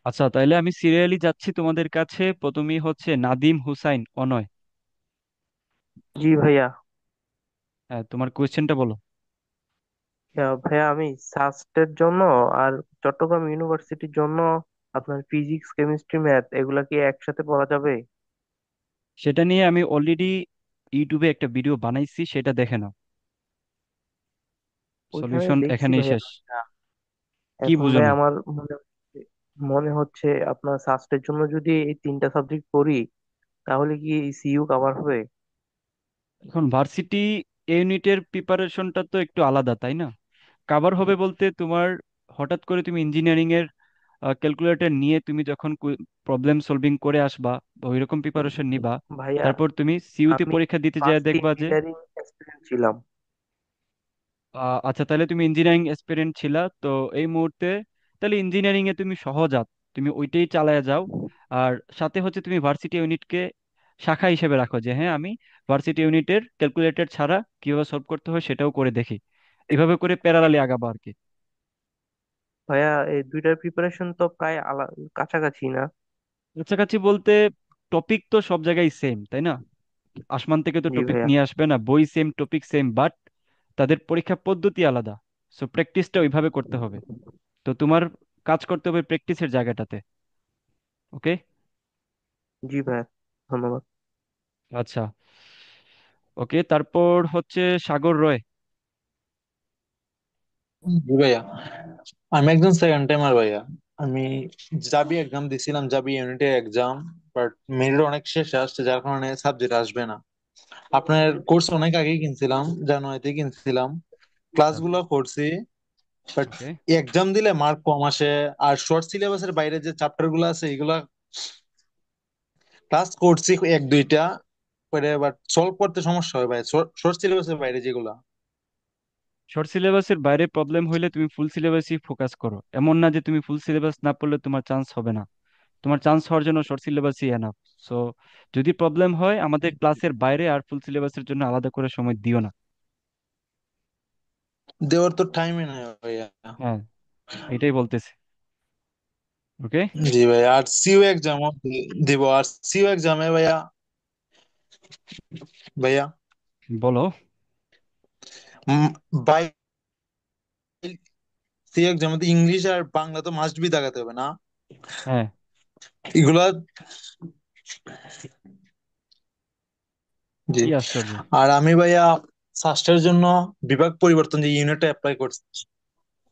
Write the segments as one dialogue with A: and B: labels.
A: আচ্ছা, তাইলে আমি সিরিয়ালি যাচ্ছি তোমাদের কাছে। প্রথমেই হচ্ছে নাদিম হুসাইন অনয়।
B: জি ভাইয়া।
A: হ্যাঁ, তোমার কোয়েশ্চেনটা বলো।
B: ভাইয়া আমি সাস্টের জন্য আর চট্টগ্রাম ইউনিভার্সিটির জন্য আপনার ফিজিক্স কেমিস্ট্রি ম্যাথ এগুলা কি একসাথে পড়া যাবে?
A: সেটা নিয়ে আমি অলরেডি ইউটিউবে একটা ভিডিও বানাইছি, সেটা দেখে নাও।
B: ওইখানে
A: সলিউশন
B: দেখছি
A: এখানেই
B: ভাইয়া।
A: শেষ। কি
B: এখন
A: বুঝো
B: ভাই
A: নাই?
B: আমার মনে হচ্ছে আপনার সাস্টের জন্য যদি এই তিনটা সাবজেক্ট পড়ি তাহলে কি সিইউ কভার হবে?
A: এখন ভার্সিটি ইউনিটের প্রিপারেশনটা তো একটু আলাদা, তাই না? কাভার হবে বলতে তোমার হঠাৎ করে তুমি ইঞ্জিনিয়ারিং এর ক্যালকুলেটর নিয়ে তুমি যখন প্রবলেম সলভিং করে আসবা বা ওইরকম প্রিপারেশন নিবা,
B: ভাইয়া
A: তারপর তুমি সিইউতে
B: আমি
A: পরীক্ষা দিতে যায়
B: ফার্স্ট
A: দেখবা যে
B: ইঞ্জিনিয়ারিং স্টুডেন্ট ছিলাম।
A: আচ্ছা, তাহলে তুমি ইঞ্জিনিয়ারিং এসপিরেন্ট ছিলা তো এই মুহূর্তে, তাহলে ইঞ্জিনিয়ারিং এ তুমি সহজাত, তুমি ওইটাই চালায়া যাও। আর সাথে হচ্ছে তুমি ভার্সিটি ইউনিটকে শাখা হিসেবে রাখো, যে হ্যাঁ আমি ভার্সিটি ইউনিটের ক্যালকুলেটর ছাড়া কিভাবে সলভ করতে হয় সেটাও করে দেখি। এভাবে করে প্যারালালি আগাবো আর কি।
B: ভাইয়া এই দুইটার প্রিপারেশন তো প্রায় কাছাকাছি না?
A: কাছাকাছি বলতে টপিক তো সব জায়গায় সেম, তাই না? আসমান থেকে তো
B: জি
A: টপিক
B: ভাইয়া।
A: নিয়ে আসবে না, বই সেম টপিক সেম, বাট তাদের পরীক্ষা পদ্ধতি আলাদা। সো প্র্যাকটিসটা ওইভাবে করতে হবে। তো তোমার কাজ করতে হবে প্র্যাকটিসের জায়গাটাতে। ওকে।
B: জি ভাইয়া, ধন্যবাদ।
A: আচ্ছা, ওকে, তারপর হচ্ছে সাগর রয়।
C: জি ভাইয়া, আমি একজন সেকেন্ড টাইমার ভাইয়া। আমি জাবি এক্সাম দিছিলাম, জাবি ইউনিটের এক্সাম, বাট মেরিট অনেক শেষে আসছে যার কারণে সাবজেক্ট আসবে না। আপনার কোর্স অনেক আগেই কিনছিলাম, জানুয়ারিতে কিনছিলাম, ক্লাসগুলো করছি, বাট
A: ওকে।
C: এক্সাম দিলে মার্ক কম আসে। আর শর্ট সিলেবাসের বাইরে যে চ্যাপ্টার গুলো আছে এগুলা ক্লাস করছি এক দুইটা পরে, বাট সলভ করতে সমস্যা হয় ভাই, শর্ট সিলেবাসের বাইরে যেগুলা।
A: শর্ট সিলেবাসের বাইরে প্রবলেম হইলে তুমি ফুল সিলেবাসই ফোকাস করো। এমন না যে তুমি ফুল সিলেবাস না পড়লে তোমার চান্স হবে না। তোমার চান্স হওয়ার জন্য শর্ট সিলেবাসই এনাফ। সো যদি প্রবলেম হয়, আমাদের ক্লাসের বাইরে আর ফুল সিলেবাসের জন্য আলাদা করে সময় দিও না।
C: দেওয়ার তো টাইমই নাই ভাইয়া।
A: হ্যাঁ, এটাই বলতেছি। ওকে।
C: জি ভাই, আর সিইউ এক্সাম দিব। আর সিইউ এক্সামে ভাইয়া, ভাইয়া
A: বলো।
C: বাই সিইউ এক্সামে তো ইংলিশ আর বাংলা তো মাস্ট বি দেখাতে হবে না
A: হ্যাঁ।
C: এগুলা? জি।
A: কি আশ্চর্য!
C: আর আমি ভাইয়া সাস্টের জন্য বিভাগ পরিবর্তন যে ইউনিটটা অ্যাপ্লাই করছি।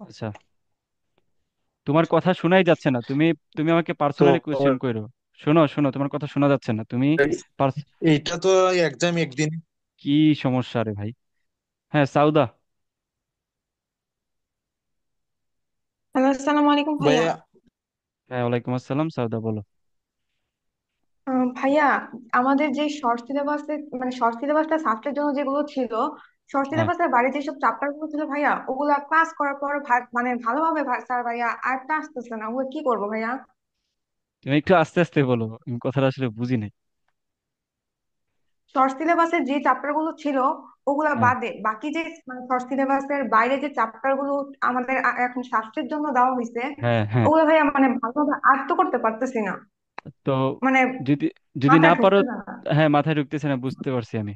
A: আচ্ছা, তোমার কথা শোনাই যাচ্ছে না। তুমি তুমি আমাকে
C: তো
A: পার্সোনালি কোয়েশ্চেন করো। শোনো শোনো, তোমার কথা শোনা যাচ্ছে না। তুমি
C: এইটা তো এক্সাম একদিন।
A: কি সমস্যা রে ভাই! হ্যাঁ, সাউদা।
D: হ্যালো, আসসালামু আলাইকুম ভাইয়া।
C: ভাইয়া
A: হ্যাঁ, ওয়ালাইকুম আসসালাম, সাউদা বলো।
D: ভাইয়া, আমাদের যে শর্ট সিলেবাসে মানে শর্ট সিলেবাসটা সাস্টের জন্য যেগুলো ছিল, শর্ট
A: হ্যাঁ,
D: সিলেবাসের বাইরে যেসব চ্যাপ্টার গুলো ছিল ভাইয়া, ওগুলা ক্লাস করার পর মানে ভালোভাবে স্যার ভাইয়া আরেকটা আসতেছে না, ওগুলো কি করবো ভাইয়া?
A: তুমি একটু আস্তে আস্তে বলো, আমি কথাটা আসলে বুঝি নাই।
D: শর্ট সিলেবাসের যে চ্যাপ্টার গুলো ছিল ওগুলা
A: হ্যাঁ,
D: বাদে বাকি যে মানে শর্ট সিলেবাসের বাইরে যে চ্যাপ্টার গুলো আমাদের এখন শাস্ত্রের জন্য দেওয়া হয়েছে,
A: হ্যাঁ, হ্যাঁ।
D: ওগুলো ভাইয়া মানে ভালোভাবে আয়ত্ত করতে পারতেছি না।
A: তো
D: মানে
A: যদি যদি না
D: মাথায়
A: পারো,
D: ঢুকতেছে না।
A: হ্যাঁ, মাথায় ঢুকতেছে না, বুঝতে পারছি আমি।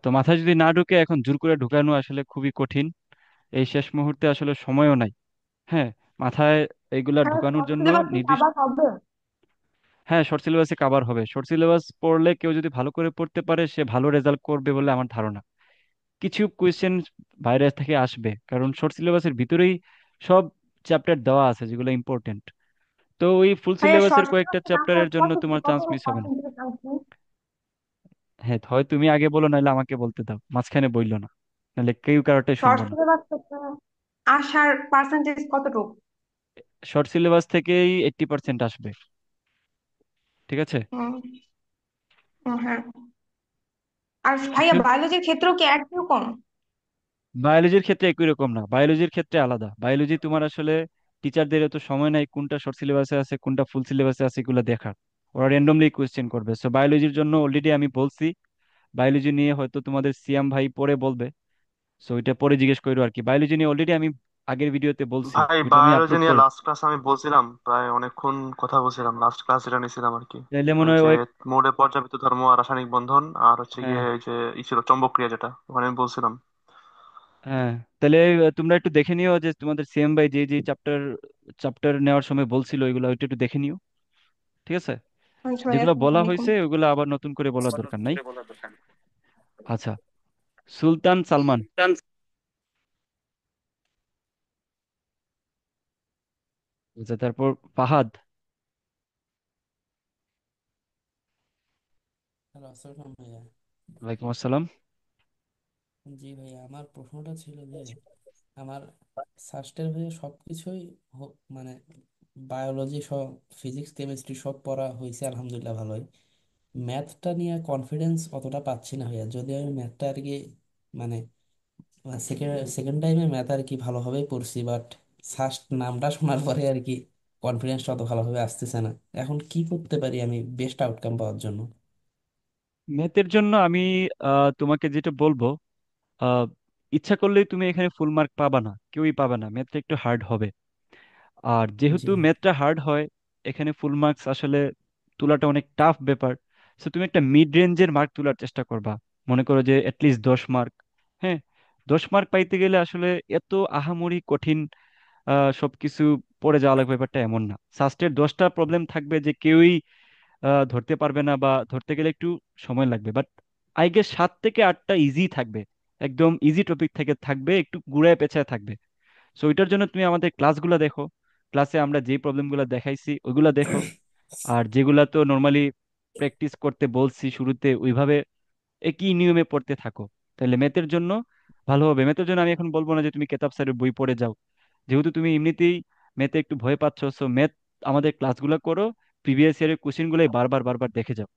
A: তো মাথায় যদি না ঢুকে, এখন জোর করে ঢুকানো আসলে খুবই কঠিন। এই শেষ মুহূর্তে আসলে সময়ও নাই। হ্যাঁ, মাথায় এইগুলা
D: তাহলে
A: ঢুকানোর
D: শর্ট
A: জন্য
D: সিলেবাস কি
A: নির্দিষ্ট।
D: আবার হবে?
A: হ্যাঁ, শর্ট সিলেবাসে কভার হবে। শর্ট সিলেবাস পড়লে কেউ যদি ভালো করে পড়তে পারে, সে ভালো রেজাল্ট করবে বলে আমার ধারণা। কিছু কোয়েশ্চেন বাইরে থেকে আসবে, কারণ শর্ট সিলেবাসের ভিতরেই সব চ্যাপ্টার দেওয়া আছে যেগুলো ইম্পর্টেন্ট। তো ওই ফুল
D: ভাইয়া
A: সিলেবাসের
D: শর্ট
A: কয়েকটা
D: সিলেবাসে
A: চ্যাপ্টারের জন্য
D: কত
A: তোমার
D: কত
A: চান্স মিস হবে না।
D: পার্সেন্টেজ আছে?
A: হ্যাঁ, হয় তুমি আগে বলো, নাহলে আমাকে বলতে দাও, মাঝখানে বললো না, নাহলে কেউ কারোটাই
D: শর্ট
A: শুনবো না।
D: সিলেবাস থেকে আসার পার্সেন্টেজ কতটুকু?
A: শর্ট সিলেবাস থেকেই 80% আসবে। ঠিক আছে।
D: হুম, হুম, হ্যাঁ। আর ভাইয়া বায়োলজির ক্ষেত্রেও কি একরকম?
A: বায়োলজির ক্ষেত্রে একই রকম না, বায়োলজির ক্ষেত্রে আলাদা। বায়োলজি তোমার আসলে টিচারদের এত সময় নাই কোনটা শর্ট সিলেবাসে আছে কোনটা ফুল সিলেবাসে আছে এগুলো দেখার। ওরা র্যান্ডমলি কোয়েশ্চেন করবে। সো বায়োলজির জন্য অলরেডি আমি বলছি, বায়োলজি নিয়ে হয়তো তোমাদের সিয়াম ভাই পরে বলবে। সো ওইটা পরে জিজ্ঞেস করো আর কি। বায়োলজি নিয়ে অলরেডি আমি আগের ভিডিওতে বলছি,
E: ভাই
A: ওইটা আমি
E: বায়োলজি
A: আপলোড
E: নিয়ে
A: করে।
E: লাস্ট ক্লাস আমি বলছিলাম, প্রায় অনেকক্ষণ কথা বলছিলাম, লাস্ট ক্লাস যেটা নিয়েছিলাম আর কি।
A: তাইলে মনে
E: ওই
A: হয়
E: যে
A: ওই,
E: মোডে পর্যাবৃত্ত ধর্ম আর রাসায়নিক বন্ধন, আর হচ্ছে
A: হ্যাঁ
E: গিয়ে এই যে ছিল চৌম্বক ক্রিয়া, যেটা ওখানে আমি বলছিলাম।
A: হ্যাঁ, তাহলে তোমরা একটু দেখে নিও যে তোমাদের সিএম ভাই যে যে চ্যাপ্টার চ্যাপ্টার নেওয়ার সময় বলছিল ওইগুলো ওইটা একটু দেখে নিও, ঠিক আছে?
D: আচ্ছা ভাইয়া,
A: যেগুলো বলা
D: আসসালামু আলাইকুম।
A: হয়েছে ওইগুলো আবার নতুন করে বলার দরকার নাই। আচ্ছা, সুলতান সালমান। আচ্ছা, তারপর ফাহাদ।
F: হ্যালো, আসসালাম ভাইয়া।
A: ওয়ালাইকুম আসসালাম।
F: জি ভাইয়া, আমার প্রশ্নটা ছিল যে আমার সাস্টের ভাইয়া সবকিছুই মানে বায়োলজি সব, ফিজিক্স কেমিস্ট্রি সব পড়া হয়েছে আলহামদুলিল্লাহ ভালোই। ম্যাথটা নিয়ে কনফিডেন্স অতটা পাচ্ছি না ভাইয়া, যদি আমি ম্যাথটা আর কি মানে সেকেন্ড সেকেন্ড টাইমে ম্যাথ আর কি ভালোভাবেই পড়ছি, বাট সাস্ট নামটা শোনার পরে আর কি কনফিডেন্সটা অত ভালোভাবে আসতেছে না। এখন কি করতে পারি আমি বেস্ট আউটকাম পাওয়ার জন্য?
A: ম্যাথের জন্য আমি তোমাকে যেটা বলবো, আহ, ইচ্ছা করলেই তুমি এখানে ফুল মার্ক পাবা না, কেউই পাবে না, ম্যাথটা একটু হার্ড হবে। আর
F: জি
A: যেহেতু ম্যাথটা হার্ড হয়, এখানে ফুল মার্কস আসলে তোলাটা অনেক টাফ ব্যাপার। সো তুমি একটা মিড রেঞ্জের মার্ক তোলার চেষ্টা করবা। মনে করো যে অ্যাটলিস্ট 10 মার্ক। হ্যাঁ, 10 মার্ক পাইতে গেলে আসলে এত আহামরি কঠিন সবকিছু পড়ে যাওয়া লাগবে ব্যাপারটা এমন না। সাস্টের 10টা প্রবলেম থাকবে যে কেউই ধরতে পারবে না, বা ধরতে গেলে একটু সময় লাগবে, বাট আই গেস 7 থেকে 8টা ইজি থাকবে। একদম ইজি টপিক থেকে থাকবে, একটু ঘুরায় পেঁচায় থাকবে। সো ওইটার জন্য তুমি আমাদের ক্লাসগুলো দেখো, ক্লাসে আমরা যে প্রবলেমগুলো দেখাইছি ওইগুলা দেখো। আর যেগুলা তো নর্মালি প্র্যাকটিস করতে বলছি শুরুতে, ওইভাবে একই নিয়মে পড়তে থাকো। তাহলে ম্যাথের জন্য ভালো হবে। ম্যাথের জন্য আমি এখন বলবো না যে তুমি কেতাব স্যারের বই পড়ে যাও, যেহেতু তুমি এমনিতেই ম্যাথে একটু ভয় পাচ্ছ। সো ম্যাথ আমাদের ক্লাসগুলো করো, প্রিভিয়াস ইয়ারের কোশ্চেন গুলাই বারবার বারবার দেখে যাও।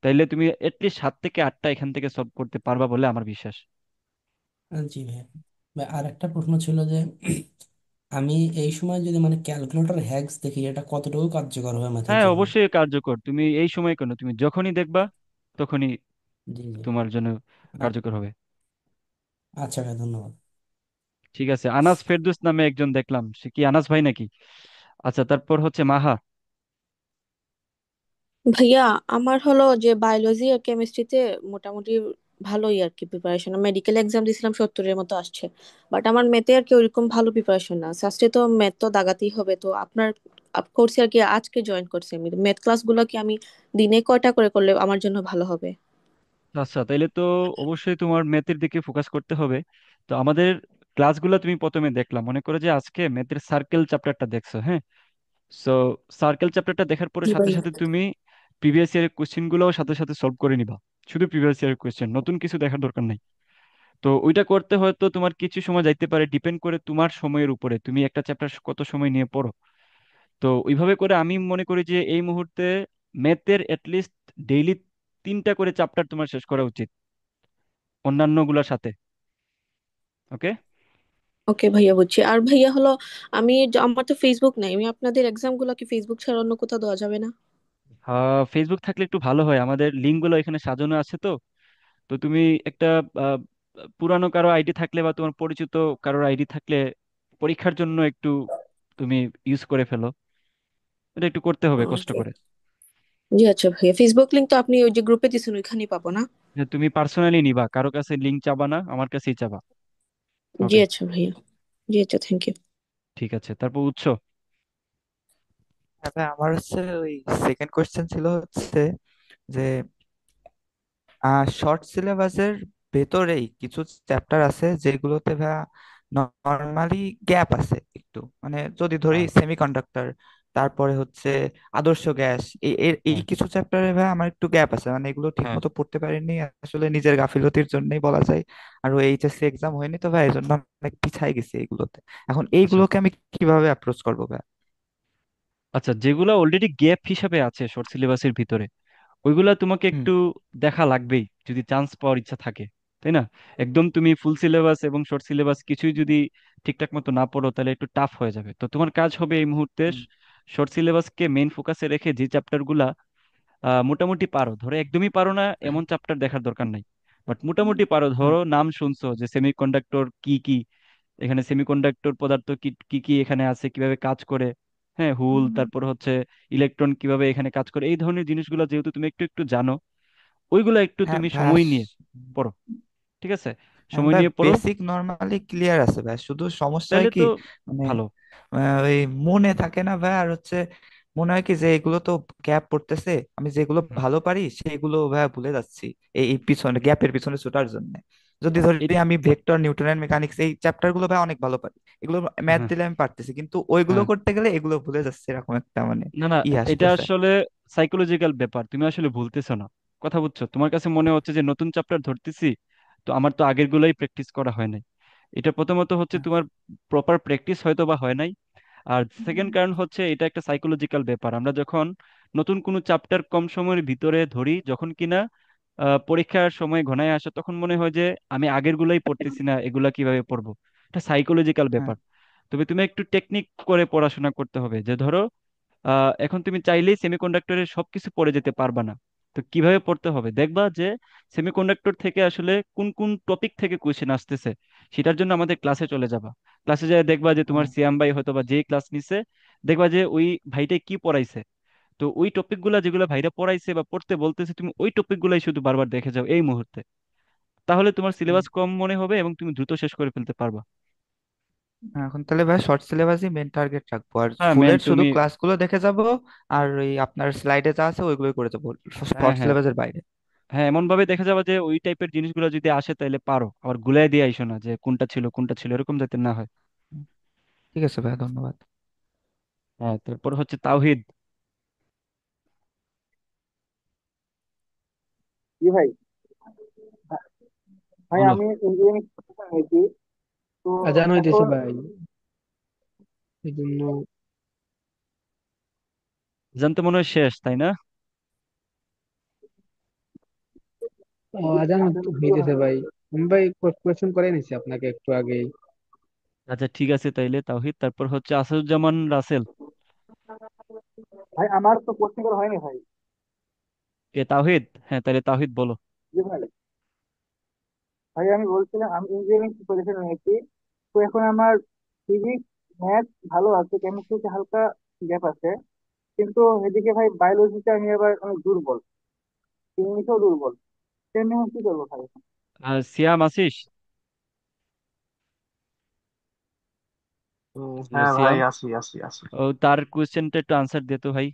A: তাইলে তুমি এটলিস্ট 7 থেকে 8টা এখান থেকে সলভ করতে পারবা বলে আমার বিশ্বাস।
F: জি ভাইয়া। আর একটা প্রশ্ন ছিল যে আমি এই সময় যদি মানে ক্যালকুলেটর হ্যাক্স দেখি, এটা কতটুকু কার্যকর হবে ম্যাথের
A: হ্যাঁ,
F: জন্য?
A: অবশ্যই কার্যকর। তুমি এই সময় কেন, তুমি যখনই দেখবা তখনই
F: জি জি।
A: তোমার জন্য
F: আ-
A: কার্যকর হবে।
F: আচ্ছা ভাই, ধন্যবাদ।
A: ঠিক আছে, আনাস ফেরদৌস নামে একজন দেখলাম, সে কি আনাস ভাই নাকি? আচ্ছা, তারপর হচ্ছে মাহা।
G: ভাইয়া, আমার হলো যে বায়োলজি আর কেমিস্ট্রিতে মোটামুটি ভালোই আর কি প্রিপারেশন। মেডিকেল এক্সাম দিয়েছিলাম, 70-এর মতো আসছে। বাট আমার ম্যাথে আর কি ওইরকম ভালো প্রিপারেশন না। সাস্টে তো ম্যাথ তো দাগাতেই হবে। তো আপনার কোর্সে আর কি আজকে জয়েন করছি আমি। ম্যাথ ক্লাসগুলো কি আমি দিনে কয়টা করে করলে আমার জন্য ভালো হবে?
A: আচ্ছা, তাইলে তো অবশ্যই তোমার ম্যাথের দিকে ফোকাস করতে হবে। তো আমাদের ক্লাসগুলো তুমি প্রথমে দেখলাম, মনে করো যে আজকে ম্যাথের সার্কেল চ্যাপ্টারটা দেখছো, হ্যাঁ? সো সার্কেল চ্যাপ্টারটা দেখার পরে
G: জি
A: সাথে
G: ভাইয়া।
A: সাথে তুমি প্রিভিয়াস ইয়ারের কোশ্চেন গুলোও সাথে সাথে সলভ করে নিবা। শুধু প্রিভিয়াস ইয়ারের কোশ্চেন, নতুন কিছু দেখার দরকার নাই। তো ওইটা করতে হয়তো তোমার কিছু সময় যাইতে পারে, ডিপেন্ড করে তোমার সময়ের উপরে, তুমি একটা চ্যাপ্টার কত সময় নিয়ে পড়ো। তো ওইভাবে করে আমি মনে করি যে এই মুহূর্তে ম্যাথের অ্যাটলিস্ট ডেইলি 3টা করে চ্যাপ্টার তোমার শেষ করা উচিত অন্যান্য গুলোর সাথে। ওকে।
G: ওকে ভাইয়া, বুঝছি। আর ভাইয়া হলো আমার তো ফেসবুক নাই। আমি আপনাদের এক্সাম গুলো কি ফেসবুক ছাড়া অন্য কোথাও দেওয়া যাবে না?
A: ফেসবুক থাকলে একটু ভালো হয়, আমাদের লিঙ্ক গুলো এখানে সাজানো আছে। তো তো তুমি একটা আহ, পুরানো কারো আইডি থাকলে বা তোমার পরিচিত কারোর আইডি থাকলে পরীক্ষার জন্য একটু তুমি ইউজ করে ফেলো। এটা একটু করতে হবে কষ্ট
G: ওকে।
A: করে।
G: জি আচ্ছা ভাইয়া, ফেসবুক লিংক তো আপনি ওই যে গ্রুপে দিয়েছেন ওইখানেই পাবো না?
A: যে তুমি পার্সোনালি নিবা, কারো কাছে লিঙ্ক চাবা না, আমার কাছেই চাবা।
G: জি
A: ওকে।
G: আচ্ছা ভাইয়া। জি আচ্ছা, থ্যাংক ইউ।
A: ঠিক আছে, তারপর উৎস।
H: হ্যাঁ ভাই, আমার হচ্ছে ওই সেকেন্ড কোয়েশ্চেন ছিল হচ্ছে যে শর্ট সিলেবাসের ভেতরেই কিছু চ্যাপ্টার আছে যেগুলোতে ভাইয়া নর্মালি গ্যাপ আছে একটু, মানে যদি ধরি
A: হ্যাঁ
H: সেমিকন্ডাক্টর, তারপরে হচ্ছে আদর্শ গ্যাস, এই
A: হ্যাঁ
H: কিছু চ্যাপ্টারে ভাই আমার একটু গ্যাপ আছে, মানে এগুলো ঠিক
A: হ্যাঁ।
H: মতো পড়তে পারিনি আসলে, নিজের গাফিলতির জন্যই বলা যায়। আর ওই এইচএসসি এক্সাম হয়নি তো ভাই, এই জন্য অনেক পিছাই গেছি এইগুলোতে। এখন
A: আচ্ছা
H: এইগুলোকে আমি কিভাবে অ্যাপ্রোচ করবো ভাই?
A: আচ্ছা, যেগুলো অলরেডি গ্যাপ হিসাবে আছে শর্ট সিলেবাসের ভিতরে, ওইগুলা তোমাকে
H: হুম
A: একটু দেখা লাগবেই যদি চান্স পাওয়ার ইচ্ছা থাকে, তাই না? একদম তুমি ফুল সিলেবাস এবং শর্ট সিলেবাস কিছুই যদি ঠিকঠাক মতো না পড়ো তাহলে একটু টাফ হয়ে যাবে। তো তোমার কাজ হবে এই মুহূর্তে
H: হুম
A: শর্ট সিলেবাসকে মেইন ফোকাসে রেখে যে চ্যাপ্টার গুলা মোটামুটি পারো, ধরো একদমই পারো না এমন চ্যাপ্টার দেখার দরকার নাই, বাট মোটামুটি পারো।
H: হুম
A: ধরো নাম শুনছো যে সেমিকন্ডাক্টর কি কি, এখানে সেমিকন্ডাক্টর পদার্থ কি কি কি এখানে আছে, কিভাবে কাজ করে, হ্যাঁ, হুল, তারপর হচ্ছে ইলেকট্রন কিভাবে এখানে কাজ করে, এই ধরনের জিনিসগুলো যেহেতু তুমি একটু একটু জানো, ওইগুলো একটু
H: হ্যাঁ
A: তুমি
H: ভাই
A: সময় নিয়ে পড়ো। ঠিক আছে,
H: হ্যাঁ
A: সময়
H: ভাই,
A: নিয়ে পড়ো,
H: বেসিক নর্মালি ক্লিয়ার আছে ভাই, শুধু সমস্যা
A: তাহলে
H: হয় কি
A: তো
H: মানে
A: ভালো।
H: ওই মনে থাকে না ভাই, আর হচ্ছে মনে হয় কি যে এগুলো তো গ্যাপ পড়তেছে, আমি যেগুলো
A: হুম।
H: ভালো পারি সেগুলো ভাই ভুলে যাচ্ছি এই পিছনে গ্যাপের পিছনে ছোটার জন্য। যদি ধরি
A: এই-
H: আমি ভেক্টর নিউটনের মেকানিক্স এই চ্যাপ্টার গুলো ভাই অনেক ভালো পারি, এগুলো ম্যাথ
A: হ্যাঁ,
H: দিলে আমি পারতেছি, কিন্তু ওইগুলো
A: হ্যাঁ,
H: করতে গেলে এগুলো ভুলে যাচ্ছে, এরকম একটা মানে
A: না না, এটা
H: আসতেছে।
A: আসলে সাইকোলজিক্যাল ব্যাপার, তুমি আসলে ভুলতেছো না। কথা বুঝছো, তোমার কাছে মনে হচ্ছে যে নতুন চ্যাপ্টার ধরতেছি, তো আমার তো আগের গুলাই প্র্যাকটিস করা হয় নাই। এটা প্রথমত হচ্ছে তোমার প্রপার প্র্যাকটিস হয়তো বা হয় নাই। আর সেকেন্ড কারণ হচ্ছে এটা একটা সাইকোলজিক্যাল ব্যাপার। আমরা যখন নতুন কোনো চ্যাপ্টার কম সময়ের ভিতরে ধরি, যখন কিনা পরীক্ষার সময় ঘনায় আসে, তখন মনে হয় যে আমি আগের গুলাই পড়তেছি না, এগুলা কিভাবে পড়বো। এটা সাইকোলজিক্যাল
H: হ্যাঁ
A: ব্যাপার। তবে তুমি একটু টেকনিক করে পড়াশোনা করতে হবে, যে ধরো এখন তুমি চাইলেই সেমিকন্ডাক্টরের সবকিছু পড়ে যেতে পারবা না। তো কিভাবে পড়তে হবে দেখবা যে সেমিকন্ডাক্টর থেকে আসলে কোন কোন টপিক থেকে কোয়েশ্চেন আসতেছে, সেটার জন্য আমাদের ক্লাসে চলে যাবা। ক্লাসে যায় দেখবা যে তোমার
H: হ্যাঁ
A: সিয়াম ভাই হয়তো বা যে ক্লাস নিছে, দেখবা যে ওই ভাইটাই কি পড়াইছে। তো ওই টপিক গুলা যেগুলো ভাইরা পড়াইছে বা পড়তে বলতেছে, তুমি ওই টপিক গুলাই শুধু বারবার দেখে যাও এই মুহূর্তে। তাহলে তোমার সিলেবাস কম মনে হবে এবং তুমি দ্রুত শেষ করে ফেলতে পারবা।
H: হ্যাঁ, এখন তাহলে ভাই শর্ট সিলেবাসই মেন টার্গেট রাখবো, আর
A: হ্যাঁ ম্যান,
H: ফুলের শুধু
A: তুমি
H: ক্লাসগুলো দেখে যাব, আর ওই আপনার স্লাইডে যা আছে ওইগুলোই করে যাবো
A: হ্যাঁ,
H: শর্ট
A: হ্যাঁ,
H: সিলেবাসের বাইরে।
A: হ্যাঁ, এমন ভাবে দেখা যাবে যে ওই টাইপের জিনিসগুলো যদি আসে তাহলে পারো, আবার গুলাই দিয়ে আইসো না যে কোনটা ছিল কোনটা ছিল, এরকম যাতে না হয়।
H: হুম, ঠিক আছে ভাই, ধন্যবাদ।
A: হ্যাঁ, তারপর হচ্ছে তাওহিদ।
I: জি ভাই। ভাই
A: বলো।
I: আমি ইঞ্জিনিয়ারিং নিয়েছি তো
J: আজান হইতেছে
I: এখন।
J: ভাই, এই জন্য।
A: জানতে মনে হয় শেষ, তাই না?
J: ও, আজান হইতেছে ভাই। আমি ভাই কোয়েশ্চেন করে নিছি আপনাকে একটু আগেই।
A: আচ্ছা ঠিক আছে, তাইলে তাওহিদ, তারপর হচ্ছে আসাদুজ্জামান রাসেল।
I: ভাই আমার তো কোচিং করা হয়নি ভাই।
A: এ তাওহিদ, হ্যাঁ, তাহলে তাওহিদ বলো।
I: জি ভাই। ভাই আমি বলছিলাম আমি ইঞ্জিনিয়ারিং প্রিপারেশন নিয়েছি। তো এখন আমার ফিজিক্স, ম্যাথ ভালো আছে, কেমিস্ট্রিতে হালকা গ্যাপ আছে। কিন্তু এদিকে ভাই বায়োলজিতে আমি আবার অনেক দুর্বল, ইংলিশেও দুর্বল। সেটা নিয়ে আমি কি করবো ভাই এখন?
A: আর সিয়াম আসিস? হ্যালো
E: হ্যাঁ ভাই,
A: সিয়াম।
E: আসি আসি আসি।
A: ও, তার কোয়েশ্চেনটা একটু আনসার দে তো ভাই।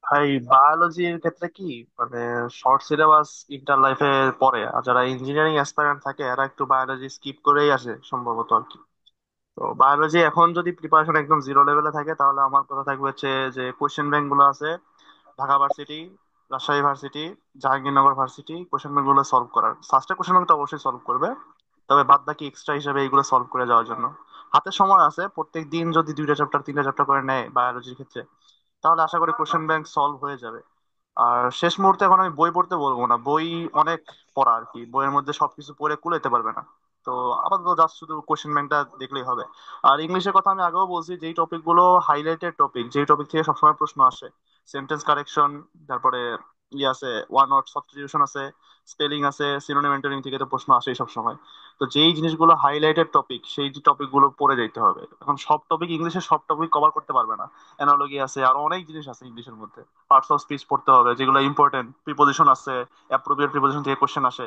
E: ভাই বায়োলজির ক্ষেত্রে কি মানে শর্ট সিলেবাস ইন্টার লাইফে পড়ে, আর যারা ইঞ্জিনিয়ারিং অ্যাসপারেন্ট থাকে এরা একটু বায়োলজি স্কিপ করেই আসে সম্ভবত আর কি। তো বায়োলজি এখন যদি প্রিপারেশন একদম জিরো লেভেলে থাকে, তাহলে আমার কথা থাকবে হচ্ছে যে কোশ্চেন ব্যাংক গুলো আছে Dhaka varsity, Rajshahi varsity, Jahangirnagar varsity, question bank গুলো সলভ করার, ফার্স্টে কোশ্চেন ব্যাংক তো অবশ্যই সলভ করবে, তবে বাদ বাকি এক্সট্রা হিসেবে এইগুলো সলভ করে যাওয়ার জন্য হাতে সময় আছে। প্রত্যেক দিন যদি দুইটা চ্যাপ্টার তিনটা চ্যাপ্টার করে নেয় বায়োলজির ক্ষেত্রে, তাহলে আশা করি কোশ্চেন ব্যাংক সলভ হয়ে যাবে। আর শেষ মুহূর্তে এখন আমি বই পড়তে বলবো না, বই অনেক পড়া আর কি, বইয়ের মধ্যে সবকিছু পড়ে কুলাইতে পারবে না। তো আপাতত জাস্ট শুধু কোশ্চেন ব্যাংকটা দেখলেই হবে। আর ইংলিশের কথা আমি আগেও বলছি, যেই টপিক গুলো হাইলাইটেড টপিক, যেই টপিক থেকে সবসময় প্রশ্ন আসে, সেন্টেন্স কারেকশন, তারপরে আছে ওয়ান ওয়ার্ড সাবস্টিটিউশন আছে, স্পেলিং আছে, সিনোনিম অ্যান্টোনিম থেকে তো প্রশ্ন আসেই সবসময়। তো যেই জিনিসগুলো হাইলাইটেড টপিক, সেই টপিক গুলো পড়ে যেতে হবে। এখন সব টপিক ইংলিশে সব টপিক কভার করতে পারবে না, অ্যানালজি আছে, আরো অনেক জিনিস আছে ইংলিশের মধ্যে। পার্টস অফ স্পিচ পড়তে হবে যেগুলো ইম্পর্টেন্ট, প্রিপোজিশন আছে, অ্যাপ্রোপ্রিয়েট প্রিপোজিশন থেকে কোশ্চেন আসে।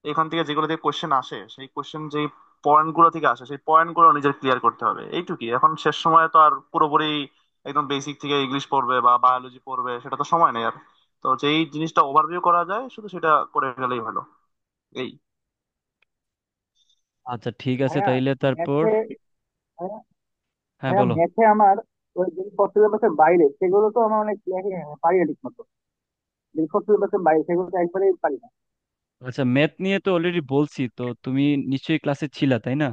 E: এখান থেকে যেগুলো থেকে কোশ্চেন আসে, সেই কোশ্চেন যেই পয়েন্ট গুলো থেকে আসে, সেই পয়েন্ট গুলো নিজের ক্লিয়ার করতে হবে, এইটুকুই। এখন শেষ সময় তো আর পুরোপুরি একদম বেসিক থেকে ইংলিশ পড়বে বা বায়োলজি পড়বে, সেটা তো সময় নেই আর। তো যেই জিনিসটা ওভারভিউ করা যায় শুধু সেটা করে গেলেই হলো। এই।
A: আচ্ছা ঠিক আছে,
I: ভাইয়া
A: তাইলে তারপর।
I: ম্যাথে ভাইয়া
A: হ্যাঁ
I: ভাইয়া
A: বলো।
I: ম্যাথে আমার ওই যে সিলেবাসের বাইরে সেগুলো তো আমার অনেক পারি না ঠিক মতো। যে সিলেবাসের বাইরে সেগুলো তো একবারেই পারি না।
A: আচ্ছা, ম্যাথ নিয়ে তো অলরেডি বলছি, তো তুমি নিশ্চয়ই ক্লাসে ছিলা, তাই না?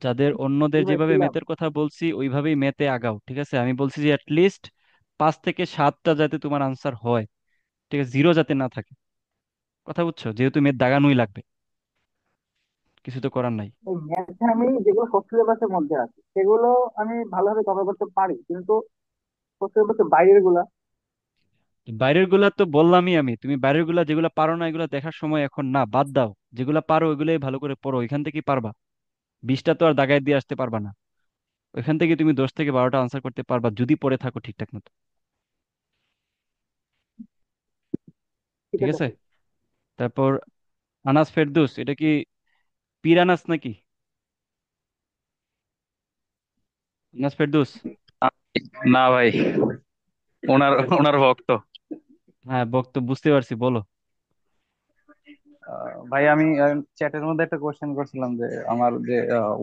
A: যাদের
I: জি
A: অন্যদের
I: ভাই
A: যেভাবে
I: ছিলাম।
A: ম্যাথের কথা বলছি ওইভাবেই ম্যাথে আগাও, ঠিক আছে? আমি বলছি যে লিস্ট 5 থেকে 7টা যাতে তোমার আনসার হয়, ঠিক আছে, জিরো যাতে না থাকে। কথা বুঝছো, যেহেতু ম্যাথ দাগানোই লাগবে, কিছু তো করার নাই।
I: ওই ম্যাথে আমি যেগুলো সিলেবাসের মধ্যে আছে সেগুলো আমি ভালোভাবে কভার করতে পারি, কিন্তু সিলেবাসের বাইরের গুলা
A: বাইরের গুলা তো বললামই আমি, তুমি বাইরের গুলা যেগুলো পারো না এগুলো দেখার সময় এখন না, বাদ দাও। যেগুলা পারো ওইগুলোই ভালো করে পড়ো, ওইখান থেকে পারবা। 20টা তো আর দাগায় দিয়ে আসতে পারবা না। ওইখান থেকে তুমি 10 থেকে 12টা আনসার করতে পারবা যদি পড়ে থাকো ঠিকঠাক মতো।
I: ঠিক
A: ঠিক
I: আছে
A: আছে।
I: ভাই।
A: তারপর আনাস ফেরদৌস, এটা কি পীর আনাস নাকি? আনাস ফেরদৌস।
K: না ভাই, ওনার ওনার ভক্ত।
A: হ্যাঁ, বক্তব্য বুঝতে পারছি, বলো।
K: ভাই আমি চ্যাটের মধ্যে একটা কোশ্চেন করছিলাম যে আমার যে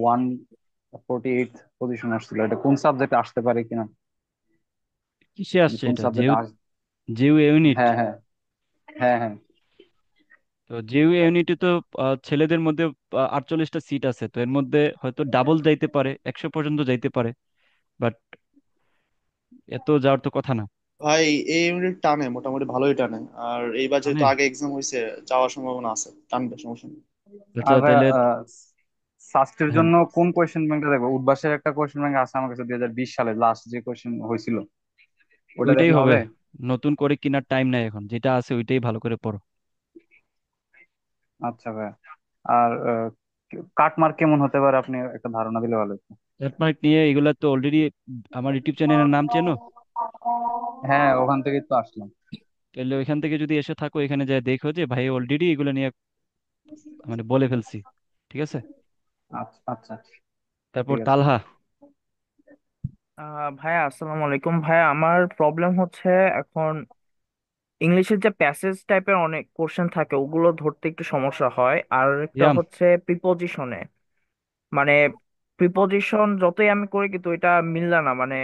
K: 148 পজিশন আসছিল, এটা কোন সাবজেক্টে আসতে পারে কিনা,
A: কিসে
K: মানে
A: আসছে
K: কোন
A: এটা?
K: সাবজেক্ট
A: যেউ যেউ ইউনিট।
K: হ্যাঁ হ্যাঁ, হ্যাঁ হ্যাঁ।
A: তো যেউ ইউনিটে তো ছেলেদের মধ্যে 48টা সিট আছে, তো এর মধ্যে হয়তো ডাবল যাইতে পারে, 100 পর্যন্ত যাইতে পারে। বাট এত যাওয়ার তো কথা না।
E: ভাই এই ইউনিট টানে, মোটামুটি ভালোই টানে। আর এইবার যেহেতু
A: মানে
E: আগে এক্সাম হয়েছে, যাওয়ার সম্ভাবনা আছে, টানবে, সমস্যা নেই।
A: আচ্ছা
K: আর ভাই
A: তাহলে।
K: সাস্টের
A: হ্যাঁ,
K: জন্য কোন কোয়েশ্চেন ব্যাংকটা দেখবো? উদ্ভাসের একটা কোয়েশ্চেন ব্যাংক আছে আমার কাছে 2020 সালে লাস্ট যে কোয়েশ্চেন হয়েছিল, ওটা
A: ওইটাই
K: দেখলে
A: হবে।
K: হবে?
A: নতুন করে কেনার টাইম নাই এখন, যেটা আছে ওইটাই ভালো করে পড়ো।
K: আচ্ছা ভাই। আর কাট মার্ক কেমন হতে পারে, আপনি একটা ধারণা দিলে ভালো হতো।
A: ট্রেডমার্ক নিয়ে এগুলা তো অলরেডি আমার ইউটিউব চ্যানেলের নাম চেনো?
K: হ্যাঁ, ওখান থেকেই তো আসলাম।
A: তাহলে ওইখান থেকে যদি এসে থাকো, এখানে যা দেখো যে ভাই অলরেডি এগুলো নিয়ে মানে বলে ফেলছি। ঠিক আছে।
K: আচ্ছা আচ্ছা,
A: তারপর
K: ঠিক আছে।
A: তালহা।
L: ভাইয়া আসসালামু আলাইকুম। ভাইয়া আমার প্রবলেম হচ্ছে এখন ইংলিশের যে প্যাসেজ টাইপের অনেক কোশ্চেন থাকে ওগুলো ধরতে একটু সমস্যা হয়, আর একটা
A: ইয়াম।
L: হচ্ছে প্রিপোজিশনে, মানে প্রিপোজিশন যতই আমি করি কিন্তু এটা মিললা না, মানে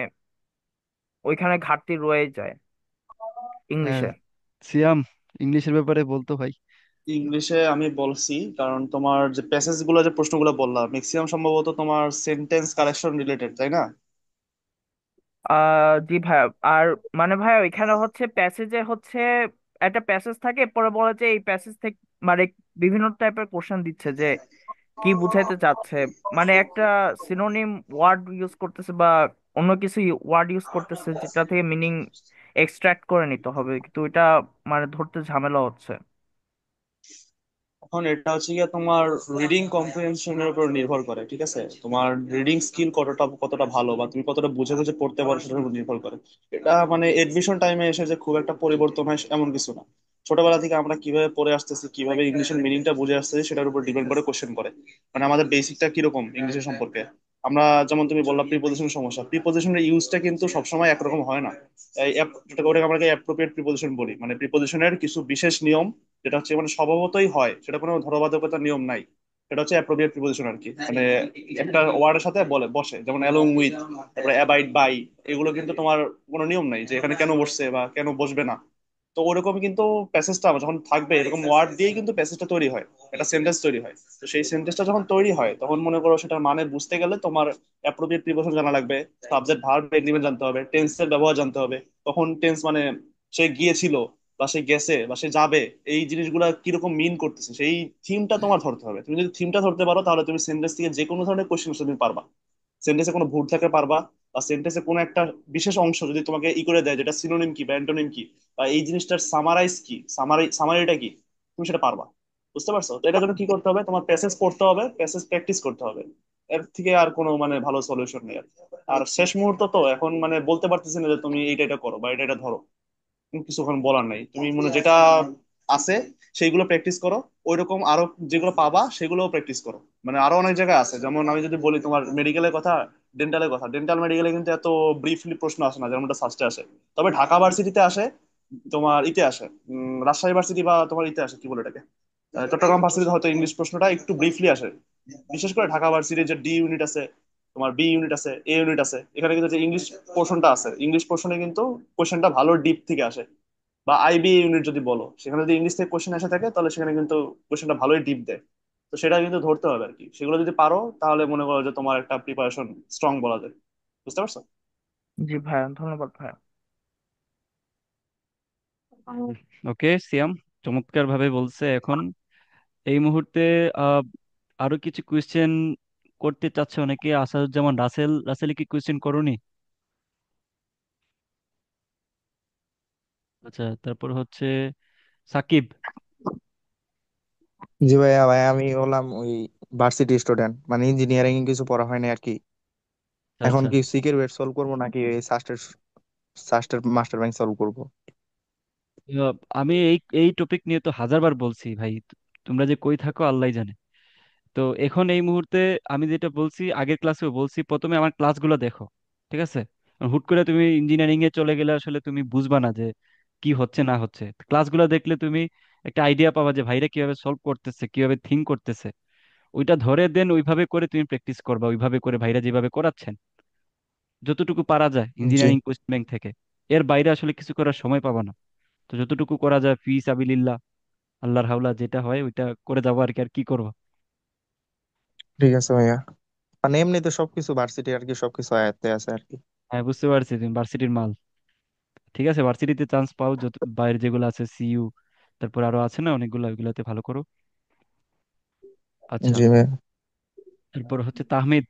L: ওইখানে ঘাটতি রয়ে যায়
A: হ্যাঁ,
L: ইংলিশে।
A: সিয়াম, ইংলিশের ব্যাপারে বলতো ভাই।
E: ইংলিশে আমি বলছি, কারণ তোমার যে প্যাসেজ গুলো, যে প্রশ্নগুলো বললাম, ম্যাক্সিমাম সম্ভবত তোমার সেন্টেন্স কারেকশন রিলেটেড, তাই না?
L: জি ভাইয়া। আর মানে ভাইয়া ওইখানে হচ্ছে প্যাসেজে হচ্ছে একটা প্যাসেজ থাকে, পরে বলে যে এই প্যাসেজ থেকে মানে বিভিন্ন টাইপের কোশ্চেন দিচ্ছে যে কি বুঝাইতে চাচ্ছে, মানে একটা সিনোনিম ওয়ার্ড ইউজ করতেছে বা অন্য কিছু ওয়ার্ড ইউজ করতেছে যেটা থেকে মিনিং এক্সট্রাক্ট করে নিতে হবে, কিন্তু এটা মানে ধরতে ঝামেলা হচ্ছে।
E: এখন এটা হচ্ছে গিয়ে তোমার রিডিং কম্প্রিহেনশনের উপর নির্ভর করে, ঠিক আছে? তোমার রিডিং স্কিল কতটা কতটা ভালো, বা তুমি কতটা বুঝে বুঝে পড়তে পারো সেটার উপর নির্ভর করে। এটা মানে এডমিশন টাইমে এসে যে খুব একটা পরিবর্তন হয় এমন কিছু না। ছোটবেলা থেকে আমরা কিভাবে পড়ে আসতেছি, কিভাবে ইংলিশের মিনিংটা বুঝে আসতেছি, সেটার উপর ডিপেন্ড করে কোশ্চেন করে। মানে আমাদের বেসিকটা কিরকম ইংলিশের সম্পর্কে। আমরা যেমন তুমি বললা প্রিপোজিশন সমস্যা, প্রিপোজিশনের ইউজটা কিন্তু সবসময় একরকম হয় না। ওটাকে আমরা অ্যাপ্রোপ্রিয়েট প্রিপোজিশন বলি, মানে প্রিপোজিশনের কিছু বিশেষ নিয়ম, যেটা হচ্ছে মানে স্বভাবতই হয়, সেটা কোনো ধর্মবাধকতার নিয়ম নাই। সেটা হচ্ছে অ্যাপ্রোপ্রিয়েট প্রিপোজিশন আর কি। মানে একটা ওয়ার্ডের সাথে বলে বসে, যেমন অ্যালং উইথ, তারপরে অ্যাবাইড বাই। এগুলো কিন্তু তোমার কোনো নিয়ম নাই যে এখানে কেন বসছে বা কেন বসবে না। তো ওরকম কিন্তু প্যাসেজটা যখন থাকবে, এরকম ওয়ার্ড দিয়েই কিন্তু প্যাসেজটা তৈরি হয়, একটা সেন্টেন্স তৈরি হয়। তো সেই সেন্টেন্সটা যখন তৈরি হয়, তখন মনে করো সেটার মানে বুঝতে গেলে তোমার অ্যাপ্রোপ্রিয়েট প্রিপোজিশন জানা লাগবে, সাবজেক্ট ভার্ব এগ্রিমেন্ট জানতে হবে, টেন্সের ব্যবহার জানতে হবে। তখন টেন্স মানে সে গিয়েছিল বা সে গেছে বা সে যাবে, এই জিনিসগুলা কিরকম মিন করতেছে, সেই থিমটা তোমার ধরতে হবে। তুমি যদি থিমটা ধরতে পারো, তাহলে তুমি সেন্টেন্স থেকে যে কোনো ধরনের কোশ্চেন তুমি পারবা। সেন্টেন্সে কোনো ভুল থাকলে পারবা, বা সেন্টেন্সে কোনো একটা বিশেষ অংশ যদি তোমাকে ই করে দেয়, যেটা সিনোনিম কি বা অ্যান্টোনিম কি, বা এই জিনিসটার সামারাইজ কি, সামারিটা কি, তুমি সেটা পারবা। বুঝতে পারছো? তো এটার জন্য কি করতে হবে, তোমার প্যাসেজ পড়তে হবে, প্যাসেজ প্র্যাকটিস করতে হবে। এর থেকে আর কোনো মানে ভালো সলিউশন নেই আর কি। আর শেষ মুহূর্ত তো এখন মানে বলতে পারতেছি না যে তুমি এইটা এটা করো বা এটা এটা ধরো। কিছুক্ষণ বলার নাই, তুমি মনে যেটা আছে সেইগুলো প্র্যাকটিস করো। ওইরকম আরো যেগুলো পাবা সেগুলোও প্র্যাকটিস করো। মানে আরো অনেক জায়গায় আছে, যেমন আমি যদি বলি তোমার মেডিকেলের কথা, ডেন্টালের কথা, ডেন্টাল মেডিকেলে কিন্তু এত ব্রিফলি প্রশ্ন আসে না যেমনটা ফার্স্টে আসে। তবে ঢাকা ভার্সিটিতে আসে, তোমার ইতে আসে, রাজশাহী ভার্সিটি বা তোমার ইতে আসে, কি বলে এটাকে, চট্টগ্রাম ভার্সিটিতে হয়তো ইংলিশ প্রশ্নটা একটু ব্রিফলি আসে। বিশেষ করে ঢাকা ভার্সিটির যে ডি ইউনিট আছে, তোমার বি ইউনিট আছে, এ ইউনিট আছে, এখানে কিন্তু যে ইংলিশ পোর্শনটা আছে, ইংলিশ পোর্শনে কিন্তু কোশ্চেনটা ভালো ডিপ থেকে আসে। বা আইবি ইউনিট যদি বলো, সেখানে যদি ইংলিশ থেকে কোশ্চেন এসে থাকে, তাহলে সেখানে কিন্তু কোশ্চেনটা ভালোই ডিপ দেয়। তো সেটা কিন্তু ধরতে হবে আর কি। সেগুলো যদি পারো, তাহলে মনে করো যে তোমার একটা প্রিপারেশন স্ট্রং বলা যায়। বুঝতে পারছো?
L: জি ভাইয়া, ধন্যবাদ ভাইয়া।
A: ওকে সিয়াম, চমৎকার ভাবে বলছে। এখন এই মুহূর্তে আহ আরো কিছু কোয়েশ্চেন করতে চাচ্ছে অনেকে। আসাদুজ্জামান রাসেল, রাসেল কি কোয়েশ্চেন করোনি? আচ্ছা, তারপর হচ্ছে সাকিব।
M: জি ভাইয়া, আমি হলাম ওই ভার্সিটি স্টুডেন্ট, মানে ইঞ্জিনিয়ারিং কিছু পড়া হয়নি আর কি।
A: আচ্ছা
M: এখন
A: আচ্ছা।
M: কি সিকের ওয়েট সলভ করবো নাকি এই সাস্টের সাস্টের মাস্টার ব্যাংক সলভ করবো?
A: আহ, আমি এই এই টপিক নিয়ে তো হাজারবার বলছি ভাই, তোমরা যে কই থাকো আল্লাহ জানে। তো এখন এই মুহূর্তে আমি যেটা বলছি, আগের ক্লাসেও বলছি, প্রথমে আমার ক্লাসগুলো দেখো, ঠিক আছে? হুট করে তুমি ইঞ্জিনিয়ারিং এ চলে গেলে আসলে তুমি বুঝবা না যে কি হচ্ছে না হচ্ছে। ক্লাসগুলো দেখলে তুমি একটা আইডিয়া পাবা যে ভাইরা কিভাবে সলভ করতেছে, কিভাবে থিঙ্ক করতেছে। ওইটা ধরে দেন ওইভাবে করে তুমি প্র্যাকটিস করবা, ওইভাবে করে ভাইরা যেভাবে করাচ্ছেন যতটুকু পারা যায়
M: জি।
A: ইঞ্জিনিয়ারিং কোচিং ব্যাংক থেকে। এর বাইরে আসলে কিছু করার সময় পাবা না। তো যতটুকু করা যায় ফি সাবিলিল্লাহ, আল্লাহর হাওলা যেটা হয় ওইটা করে যাবো আর কি, আর কি করবো।
M: ঠিক আছে ভাইয়া, মানে এমনিতে সবকিছু ভার্সিটি আর কি, সবকিছু আয়ত্তে আছে আর কি।
A: হ্যাঁ বুঝতে পারছি, তুমি ভার্সিটির মাল। ঠিক আছে, ভার্সিটিতে চান্স পাও, যত বাইরে যেগুলো আছে সিইউ, তারপর আরো আছে না অনেকগুলো, ওইগুলোতে ভালো করো। আচ্ছা,
M: জি ভাইয়া।
A: তারপর হচ্ছে তাহমিদ।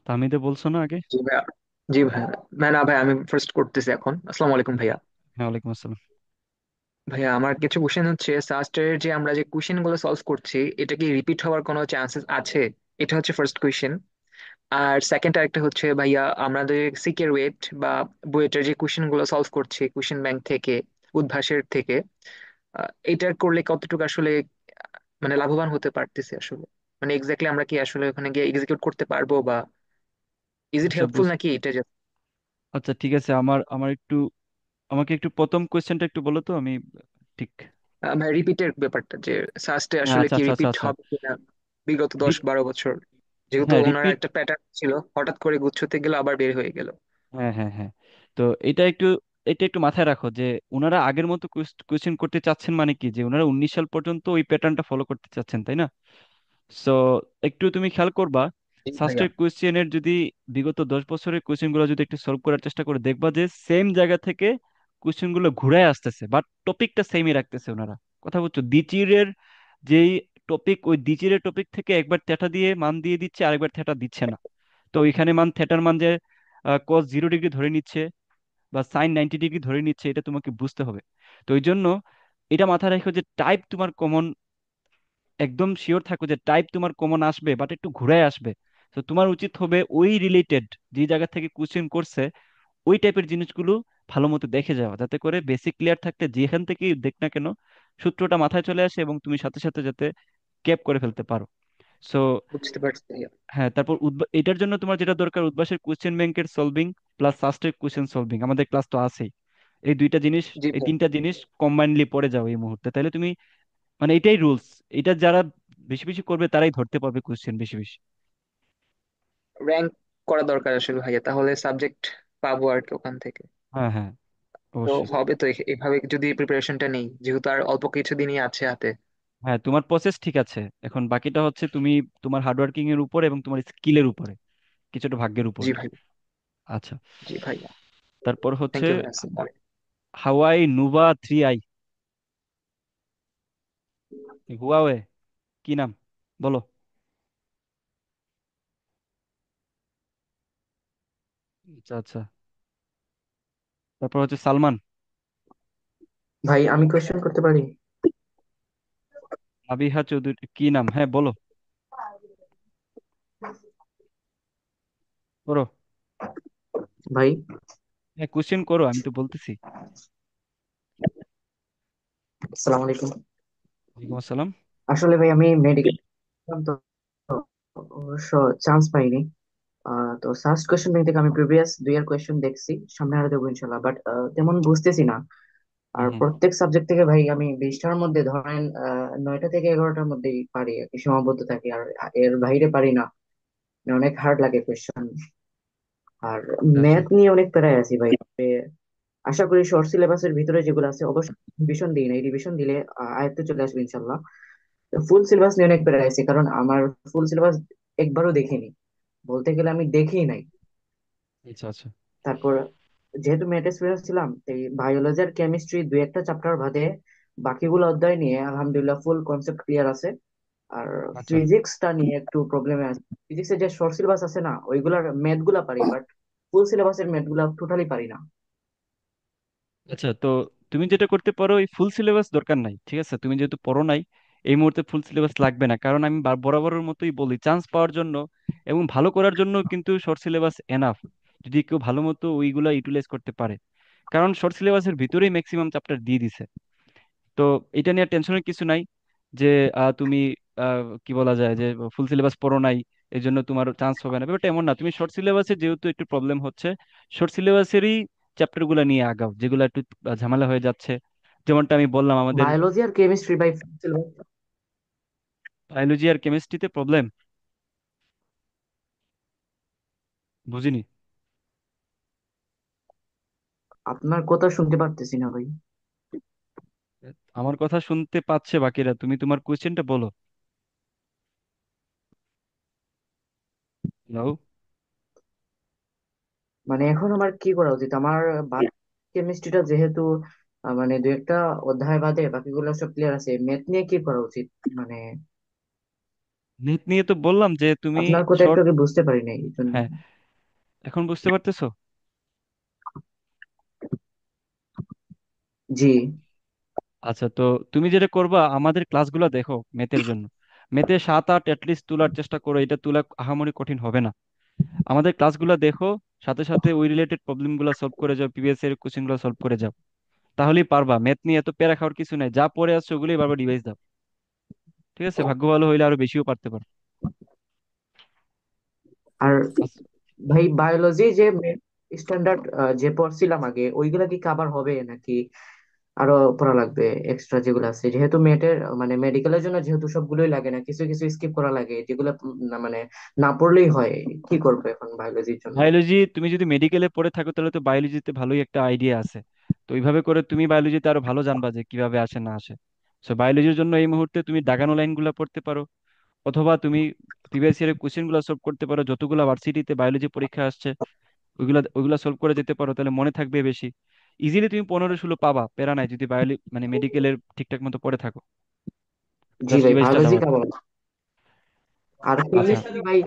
A: তাহমিদে বলছো না আগে?
N: জি ভাইয়া। জি ভাইয়া। না ভাই, আমি ফার্স্ট করতেছি এখন। আসসালামু আলাইকুম ভাইয়া।
A: হ্যাঁ, ওয়ালাইকুম আসসালাম।
N: ভাইয়া, আমার কিছু কোশ্চেন হচ্ছে, সাস্টের যে আমরা যে কোশ্চেন গুলো সলভ করছি, এটা কি রিপিট হওয়ার কোনো চান্সেস আছে? এটা হচ্ছে ফার্স্ট কোশ্চেন। আর সেকেন্ড আরেকটা হচ্ছে ভাইয়া, আমাদের সিকের ওয়েট বা বুয়েটের যে কোশ্চেন গুলো সলভ করছি কোশ্চেন ব্যাংক থেকে, উদ্ভাসের থেকে, এটা করলে কতটুকু আসলে মানে লাভবান হতে পারতেছি আসলে? মানে এক্স্যাক্টলি আমরা কি আসলে ওখানে গিয়ে এক্সিকিউট করতে পারবো, বা ইজ ইট
A: আচ্ছা
N: হেল্পফুল নাকি এটা just-
A: আচ্ছা ঠিক আছে, আমার আমার একটু, আমাকে একটু প্রথম কোয়েশ্চেনটা একটু বলো তো, আমি ঠিক।
N: ভাই, রিপিটের ব্যাপারটা যে সাস্টে
A: হ্যাঁ
N: আসলে
A: আচ্ছা
N: কি
A: আচ্ছা আচ্ছা
N: রিপিট
A: আচ্ছা।
N: হবে কিনা বিগত 10-12 বছর, যেহেতু
A: হ্যাঁ
N: ওনারা
A: রিপিট।
N: একটা প্যাটার্ন ছিল, হঠাৎ করে গুচ্ছতে গেলে আবার বের হয়ে গেল।
A: হ্যাঁ হ্যাঁ হ্যাঁ। তো এটা একটু, এটা একটু মাথায় রাখো যে ওনারা আগের মতো কোয়েশ্চেন করতে চাচ্ছেন, মানে কি যে ওনারা 19 সাল পর্যন্ত ওই প্যাটার্নটা ফলো করতে চাচ্ছেন, তাই না? সো একটু তুমি খেয়াল করবা,
N: জি ভাইয়া।
A: সাস্টের কোয়েশ্চেনের যদি বিগত 10 বছরের কোয়েশ্চেন গুলো যদি একটু সলভ করার চেষ্টা করে দেখবা যে সেম জায়গা থেকে কোয়েশ্চেন গুলো ঘুরায় আসতেছে, বাট টপিকটা সেমই রাখতেছে ওনারা। কথা বুঝছো? দ্বিতীয়ের যেই টপিক, ওই দ্বিতীয়ের টপিক থেকে একবার থ্যাটা দিয়ে মান দিয়ে দিচ্ছে, আরেকবার থ্যাটা দিচ্ছে না। তো ওইখানে মান, থ্যাটার মান যে কস 0 ডিগ্রি ধরে নিচ্ছে বা সাইন 90 ডিগ্রি ধরে নিচ্ছে, এটা তোমাকে বুঝতে হবে। তো ওই জন্য এটা মাথায় রাখো যে টাইপ তোমার কমন, একদম শিওর থাকো যে টাইপ তোমার কমন আসবে, বাট একটু ঘুরায় আসবে। তো তোমার উচিত হবে ওই রিলেটেড যে জায়গা থেকে কোশ্চেন করছে ওই টাইপের জিনিসগুলো ভালো মতো দেখে যাওয়া, যাতে করে বেসিক ক্লিয়ার থাকতে যেখান থেকেই দেখ না কেন সূত্রটা মাথায় চলে আসে এবং তুমি সাথে সাথে যাতে ক্যাপ করে ফেলতে পারো। সো
N: বুঝতে পারছি ভাইয়া।
A: হ্যাঁ, তারপর এটার জন্য তোমার যেটা দরকার, উদ্ভাসের কোশ্চেন ব্যাংকের সলভিং প্লাস সাস্টের কোশ্চেন সলভিং, আমাদের ক্লাস তো আছেই। এই দুইটা জিনিস,
N: জি
A: এই
N: ভাই।
A: তিনটা জিনিস কম্বাইনলি পড়ে যাও এই মুহূর্তে, তাহলে তুমি, মানে এটাই রুলস। এটা যারা বেশি বেশি করবে তারাই ধরতে পারবে কোশ্চেন বেশি বেশি।
N: র্যাঙ্ক করা দরকার আসলে ভাইয়া, তাহলে সাবজেক্ট পাবো আর কি ওখান থেকে।
A: হ্যাঁ হ্যাঁ,
N: তো
A: অবশ্যই।
N: হবে তো এভাবে যদি প্রিপারেশনটা নেই, যেহেতু আর অল্প কিছুদিনই আছে হাতে।
A: হ্যাঁ, তোমার প্রসেস ঠিক আছে, এখন বাকিটা হচ্ছে তুমি তোমার হার্ডওয়ার্কিং এর উপর এবং তোমার স্কিলের উপরে, কিছুটা ভাগ্যের উপর।
N: জি ভাই।
A: আচ্ছা,
N: জি ভাইয়া।
A: তারপর হচ্ছে
N: থ্যাংক ইউ ভাইয়া, আসসালামু আলাইকুম।
A: হাওয়াই নুভা 3i, হুয়াওয়ে, কি নাম বলো? আচ্ছা আচ্ছা, তারপর হচ্ছে সালমান।
O: ভাই আমি কোয়েশ্চেন করতে পারি?
A: আবিহা চৌধুরী, কি নাম? হ্যাঁ বলো, করো।
O: ভাই
A: হ্যাঁ কোশ্চেন করো, আমি তো বলতেছি।
O: আসসালামু আলাইকুম।
A: ওয়ালাইকুম আসসালাম।
O: আসলে ভাই আমি মেডিকেল তো অবশ্য চান্স পাইনি। তো ফার্স্ট কোয়েশ্চেন ব্যাংক থেকে আমি প্রিভিয়াস 2 year কোয়েশ্চেন দেখছি, সামনে আরো দেবো ইনশাল্লাহ, বাট তেমন বুঝতেছি না।
A: হুম
O: আর
A: হুম।
O: প্রত্যেক সাবজেক্ট থেকে ভাই আমি 20টার মধ্যে ধরেন 9টা থেকে 11টার মধ্যেই পারি আর কি, সীমাবদ্ধ থাকি, আর এর বাইরে পারি না। মানে অনেক হার্ড লাগে কোয়েশ্চেন। আর
A: আচ্ছা আচ্ছা
O: ম্যাথ নিয়ে অনেক প্যারায় আছি ভাই। আশা করি শর্ট সিলেবাসের ভিতরে যেগুলো আছে, অবশ্যই রিভিশন দিই না, এই রিভিশন দিলে আয়ত্তে চলে আসবে ইনশাল্লাহ। ফুল সিলেবাস নিয়ে অনেক প্যারা আছে, কারণ আমার ফুল সিলেবাস একবারও দেখিনি, বলতে গেলে আমি দেখেই নাই।
A: আচ্ছা আচ্ছা
O: তারপর যেহেতু ম্যাথ স্টুডেন্ট ছিলাম, এই বায়োলজি আর কেমিস্ট্রি 2 একটা চ্যাপ্টার বাদে বাকিগুলো অধ্যায় নিয়ে আলহামদুলিল্লাহ ফুল কনসেপ্ট ক্লিয়ার আছে। আর
A: আচ্ছা
O: ফিজিক্সটা নিয়ে একটু প্রবলেমে আছে। ফিজিক্সের যে শর্ট সিলেবাস আছে না, ওইগুলার ম্যাথ গুলা পারি, বাট ফুল সিলেবাসের ম্যাথ গুলা টোটালি পারি না।
A: আচ্ছা। তো তুমি যেটা করতে পারো, এই ফুল সিলেবাস দরকার নাই, ঠিক আছে? তুমি যেহেতু পড়ো নাই, এই মুহূর্তে ফুল সিলেবাস লাগবে না, কারণ আমি বরাবরের মতোই বলি, চান্স পাওয়ার জন্য এবং ভালো করার জন্য কিন্তু শর্ট সিলেবাস এনাফ, যদি কেউ ভালো মতো ওইগুলা ইউটিলাইজ করতে পারে। কারণ শর্ট সিলেবাসের ভিতরেই ম্যাক্সিমাম চ্যাপ্টার দিয়ে দিছে। তো এটা নিয়ে টেনশনের কিছু নাই যে তুমি কি বলা যায় যে ফুল সিলেবাস পড়ো নাই এই জন্য তোমার চান্স হবে না, ব্যাপারটা এমন না। তুমি শর্ট সিলেবাসে যেহেতু একটু প্রবলেম হচ্ছে, শর্ট সিলেবাসেরই চ্যাপ্টার গুলা নিয়ে আগাও যেগুলো একটু ঝামেলা হয়ে যাচ্ছে। যেমনটা আমি বললাম, আমাদের
O: বায়োলজি আর কেমিস্ট্রি বাই
A: বায়োলজি আর কেমিস্ট্রিতে প্রবলেম। বুঝিনি।
O: আপনার কথা শুনতে পারতেছি না ভাই।
A: আমার কথা শুনতে পাচ্ছে বাকিরা, তুমি তোমার কোয়েশ্চেনটা বলো। হ্যালো।
O: মানে এখন আমার কি করা উচিত? আমার কেমিস্ট্রিটা যেহেতু মানে দু একটা অধ্যায় বাদে বাকিগুলো সব ক্লিয়ার আছে, ম্যাথ নিয়ে কি করা উচিত? মানে
A: নিট নিয়ে তো বললাম যে তুমি
O: আপনার কথা একটু
A: শর্ট।
O: আগে বুঝতে পারি নাই এই জন্য।
A: হ্যাঁ, এখন বুঝতে পারতেছো?
O: জি।
A: আচ্ছা, তো তুমি যেটা করবা, আমাদের ক্লাসগুলো দেখো ম্যাথের জন্য। ম্যাথে 7-8 অ্যাটলিস্ট তোলার চেষ্টা করো, এটা তোলা আহামরি কঠিন হবে না। আমাদের ক্লাসগুলো দেখো, সাথে সাথে ওই রিলেটেড প্রবলেমগুলো সলভ করে যাও, প্রিভিয়াস এর কোশ্চেনগুলো সলভ করে যাও, তাহলেই পারবা। ম্যাথ নিয়ে এত প্যারা খাওয়ার কিছু নাই, যা পড়ে আসছো ওগুলোই বারবার রিভাইজ দাও। ঠিক আছে? ভাগ্য ভালো হইলে আরো বেশিও পারতে পারো।
O: আর
A: আচ্ছা,
O: ভাই বায়োলজি যে স্ট্যান্ডার্ড যে পড়ছিলাম আগে, ওইগুলা কি কাভার হবে নাকি আরো পড়া লাগবে? এক্সট্রা যেগুলো আছে, যেহেতু মেটের মানে মেডিকেলের জন্য যেহেতু সবগুলোই লাগে না, কিছু কিছু স্কিপ করা লাগে যেগুলো না মানে না পড়লেই হয়। কি করবো এখন বায়োলজির জন্য?
A: বায়োলজি তুমি যদি মেডিকেলে পড়ে থাকো তাহলে তো বায়োলজিতে ভালোই একটা আইডিয়া আছে। তো ওইভাবে করে তুমি বায়োলজিতে আরো ভালো জানবা যে কিভাবে আসে না আসে। সো বায়োলজির জন্য এই মুহূর্তে তুমি দাগানো লাইনগুলো পড়তে পারো, অথবা তুমি প্রিভিয়াস ইয়ারের কোশ্চেন গুলো সলভ করতে পারো, যতগুলো ভার্সিটিতে বায়োলজি পরীক্ষা আসছে ওইগুলা ওইগুলা সলভ করে যেতে পারো, তাহলে মনে থাকবে বেশি। ইজিলি তুমি 15-16 পাবা, প্যারা নাই, যদি মানে মেডিকেলের ঠিকঠাক মতো পড়ে থাকো।
O: জি
A: জাস্ট
O: ভাই,
A: রিভাইজটা দাও
O: বায়োলজি
A: আর কি।
O: কাভার। আর
A: আচ্ছা।
O: কেমিস্ট্রি ভাই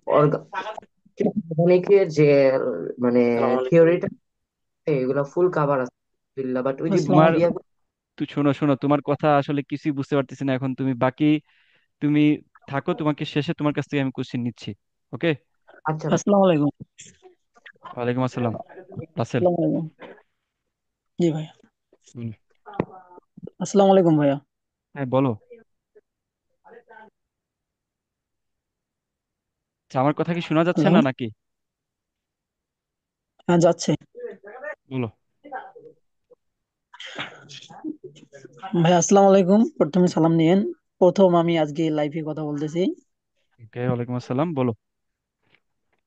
O: অর্গানিকের যে মানে থিওরিটা, এগুলো ফুল কাভার আছে বাট ওই যে
J: আসসালামু
A: তোমার
J: আলাইকুম।
A: শোনো শোনো, তোমার কথা আসলে কিছুই বুঝতে পারতেছি না এখন। তুমি বাকি তুমি থাকো, তোমাকে শেষে তোমার কাছ থেকে আমি কোশ্চেন নিচ্ছি। ওকে।
O: আচ্ছা ভাই।
J: আসসালামু আলাইকুম।
A: ওয়ালাইকুম আসসালাম। রাসেল।
J: আসসালামু আলাইকুম। জি ভাই।
A: হুম।
J: আসসালামু আলাইকুম ভাইয়া।
A: হ্যাঁ, বলো। আচ্ছা, আমার কথা কি শোনা যাচ্ছে
J: হ্যালো।
A: না নাকি?
J: হ্যাঁ, যাচ্ছে।
A: বলো।
J: ভাই আসসালামু আলাইকুম, প্রথমে সালাম নিয়েন। প্রথম আমি আজকে লাইভে কথা বলতেছি।
A: ওকে, ওয়ালাইকুম আসসালাম, বলো।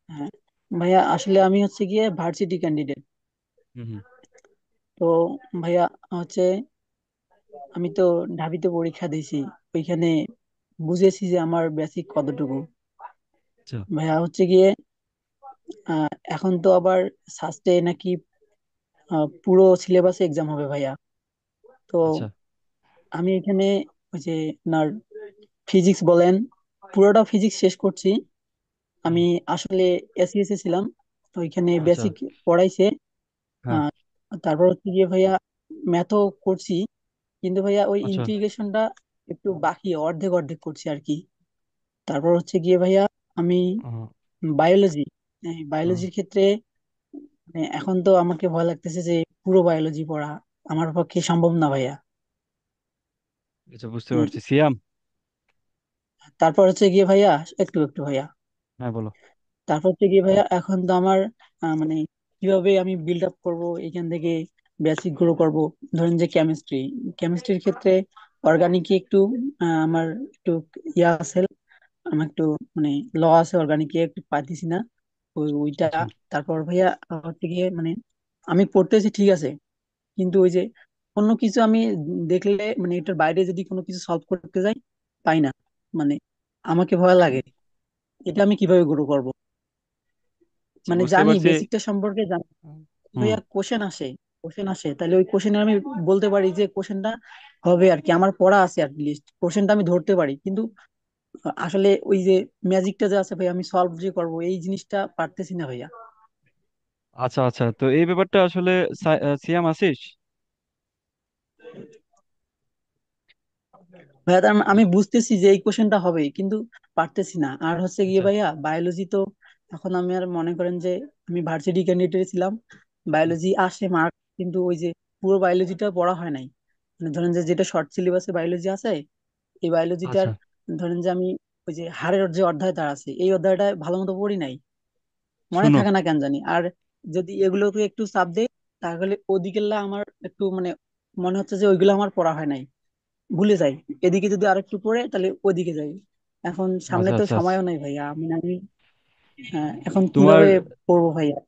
J: হ্যাঁ ভাইয়া, আসলে আমি হচ্ছে গিয়ে ভার্সিটি ক্যান্ডিডেট।
A: হুম হুম।
J: তো ভাইয়া হচ্ছে আমি তো ঢাবিতে পরীক্ষা দিয়েছি, ওইখানে বুঝেছি যে আমার বেসিক কতটুকু।
A: আচ্ছা
J: ভাইয়া হচ্ছে গিয়ে এখন তো আবার সাস্টে নাকি পুরো সিলেবাসে এক্সাম হবে ভাইয়া। তো
A: আচ্ছা
J: আমি এখানে ওই যে আপনার ফিজিক্স বলেন, পুরোটা ফিজিক্স শেষ করছি
A: হুম,
J: আমি। আসলে এসিএস এ ছিলাম, তো ওইখানে
A: আচ্ছা
J: বেসিক পড়াইছে।
A: হ্যাঁ
J: আহ, তারপর হচ্ছে গিয়ে ভাইয়া ম্যাথও করছি, কিন্তু ভাইয়া ওই
A: আচ্ছা
J: ইন্টিগ্রেশনটা একটু বাকি, অর্ধেক অর্ধেক করছি আর কি। তারপর হচ্ছে গিয়ে ভাইয়া আমি
A: হুম,
J: বায়োলজি,
A: হুম,
J: বায়োলজির ক্ষেত্রে মানে এখন তো আমাকে ভয় লাগতেছে যে পুরো বায়োলজি পড়া আমার পক্ষে সম্ভব না ভাইয়া।
A: আচ্ছা, বুঝতে
J: উম,
A: পারছি। সিয়াম।
J: তারপর হচ্ছে গিয়ে ভাইয়া একটু একটু ভাইয়া,
A: হ্যাঁ, বলো।
J: তারপর হচ্ছে গিয়ে ভাইয়া এখন তো আমার মানে কিভাবে আমি বিল্ড আপ করবো এখান থেকে, বেসিক গ্রো করব। ধরেন যে কেমিস্ট্রি, কেমিস্ট্রির ক্ষেত্রে অর্গানিকে একটু আমার একটু ইয়া আছে, আমার একটু মানে ল আছে অর্গানিকে, একটু পাইতেছি না ওইটা।
A: আচ্ছা
J: তারপর ভাইয়া হচ্ছে গিয়ে মানে আমি পড়তেছি ঠিক আছে, কিন্তু ওই যে অন্য কিছু আমি দেখলে মানে এটার বাইরে যদি কোনো কিছু সলভ করতে যাই, পাই না। মানে আমাকে ভয় লাগে, এটা আমি কিভাবে গ্রো করব?
A: আচ্ছা,
J: মানে
A: বুঝতে
J: জানি
A: পারছি।
J: বেসিকটা সম্পর্কে জানি,
A: হুম।
J: ভাইয়া কোশ্চেন আসে তাহলে ওই কোশ্চেনে আমি বলতে পারি যে কোশ্চেনটা হবে আর কি, আমার পড়া আছে লিস্ট, কোশ্চেনটা আমি ধরতে পারি, কিন্তু আসলে ওই যে ম্যাজিকটা যে আছে ভাই, আমি সলভ যে করব এই জিনিসটা পারতেছি না ভাইয়া।
A: আচ্ছা আচ্ছা, তো এই ব্যাপারটা আসলে সিয়াম আসিস,
J: ভাইয়া আমি বুঝতেছি যে এই কোশ্চেনটা হবে, কিন্তু পারতেছি না। আর হচ্ছে গিয়ে
A: আচ্ছা
J: ভাইয়া বায়োলজি তো এখন আমি আর মনে করেন যে আমি ভার্সিটি ক্যান্ডিডেট ছিলাম, বায়োলজি আসে মার্ক, কিন্তু ওই যে পুরো বায়োলজিটা পড়া হয় নাই। মানে ধরেন যে যেটা শর্ট সিলেবাসে বায়োলজি আছে, এই বায়োলজিটার
A: আচ্ছা।
J: ধরেন যে আমি ওই যে হাড়ের যে অধ্যায়টা আছে এই অধ্যায়টা ভালো মতো পড়ি নাই, মনে
A: শুনো
J: থাকে না কেন জানি। আর যদি এগুলোকে একটু চাপ দেই তাহলে ওদিকের আমার একটু মানে মনে হচ্ছে যে ওইগুলো আমার পড়া হয় নাই, ভুলে যাই। এদিকে যদি আরেকটু পড়ে তাহলে ওদিকে যাই। এখন সামনে
A: আচ্ছা
J: তো
A: আচ্ছা আচ্ছা।
J: সময়ও নাই ভাইয়া, মানে আমি এখন
A: তোমার
J: কিভাবে পড়বো ভাইয়া?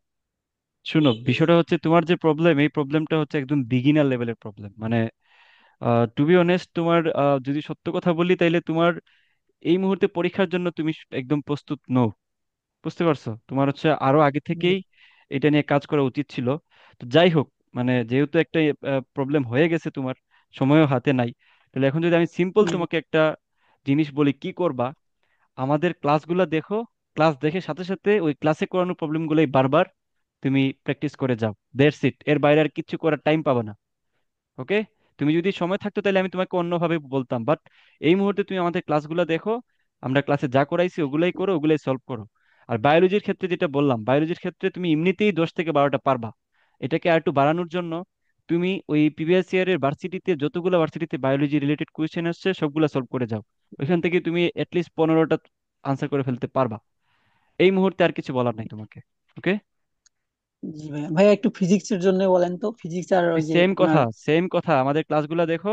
A: শুনো, বিষয়টা হচ্ছে তোমার যে প্রবলেম, এই প্রবলেমটা হচ্ছে একদম বিগিনার লেভেলের প্রবলেম। মানে টু বি অনেস্ট, তোমার যদি সত্য কথা বলি তাইলে তোমার এই মুহূর্তে পরীক্ষার জন্য তুমি একদম প্রস্তুত নও। বুঝতে পারছো? তোমার হচ্ছে আরো আগে থেকেই এটা নিয়ে কাজ করা উচিত ছিল। তো যাই হোক, মানে যেহেতু একটা প্রবলেম হয়ে গেছে, তোমার সময়ও হাতে নাই, তাহলে এখন যদি আমি সিম্পল
J: হুম।
A: তোমাকে একটা জিনিস বলি কি করবা। আমাদের ক্লাসগুলো দেখো, ক্লাস দেখে সাথে সাথে ওই ক্লাসে করানো প্রবলেমগুলোই বারবার তুমি প্র্যাকটিস করে যাও। দ্যাটস ইট, এর বাইরে আর কিচ্ছু করার টাইম পাবে না। ওকে? তুমি যদি সময় থাকতো তাহলে আমি তোমাকে অন্যভাবে বলতাম, বাট এই মুহূর্তে তুমি আমাদের ক্লাসগুলো দেখো, আমরা ক্লাসে যা করাইছি ওগুলাই করো, ওগুলাই সলভ করো। আর বায়োলজির ক্ষেত্রে যেটা বললাম, বায়োলজির ক্ষেত্রে তুমি এমনিতেই 10 থেকে 12টা পারবা। এটাকে আর একটু বাড়ানোর জন্য তুমি ওই প্রিভিয়াস ইয়ারের ভার্সিটিতে যতগুলো ভার্সিটিতে বায়োলজি রিলেটেড কোয়েশ্চেন আসছে সবগুলো সলভ করে যাও। ওইখান থেকে তুমি অ্যাটলিস্ট 15টা আনসার করে ফেলতে পারবা। এই মুহূর্তে আর কিছু বলার নাই তোমাকে। ওকে?
J: জি ভাইয়া, ভাইয়া একটু ফিজিক্স এর জন্য বলেন তো, ফিজিক্স আর
A: ওই
J: ওই যে
A: সেম
J: আপনার।
A: কথা, সেম কথা, আমাদের ক্লাসগুলো দেখো,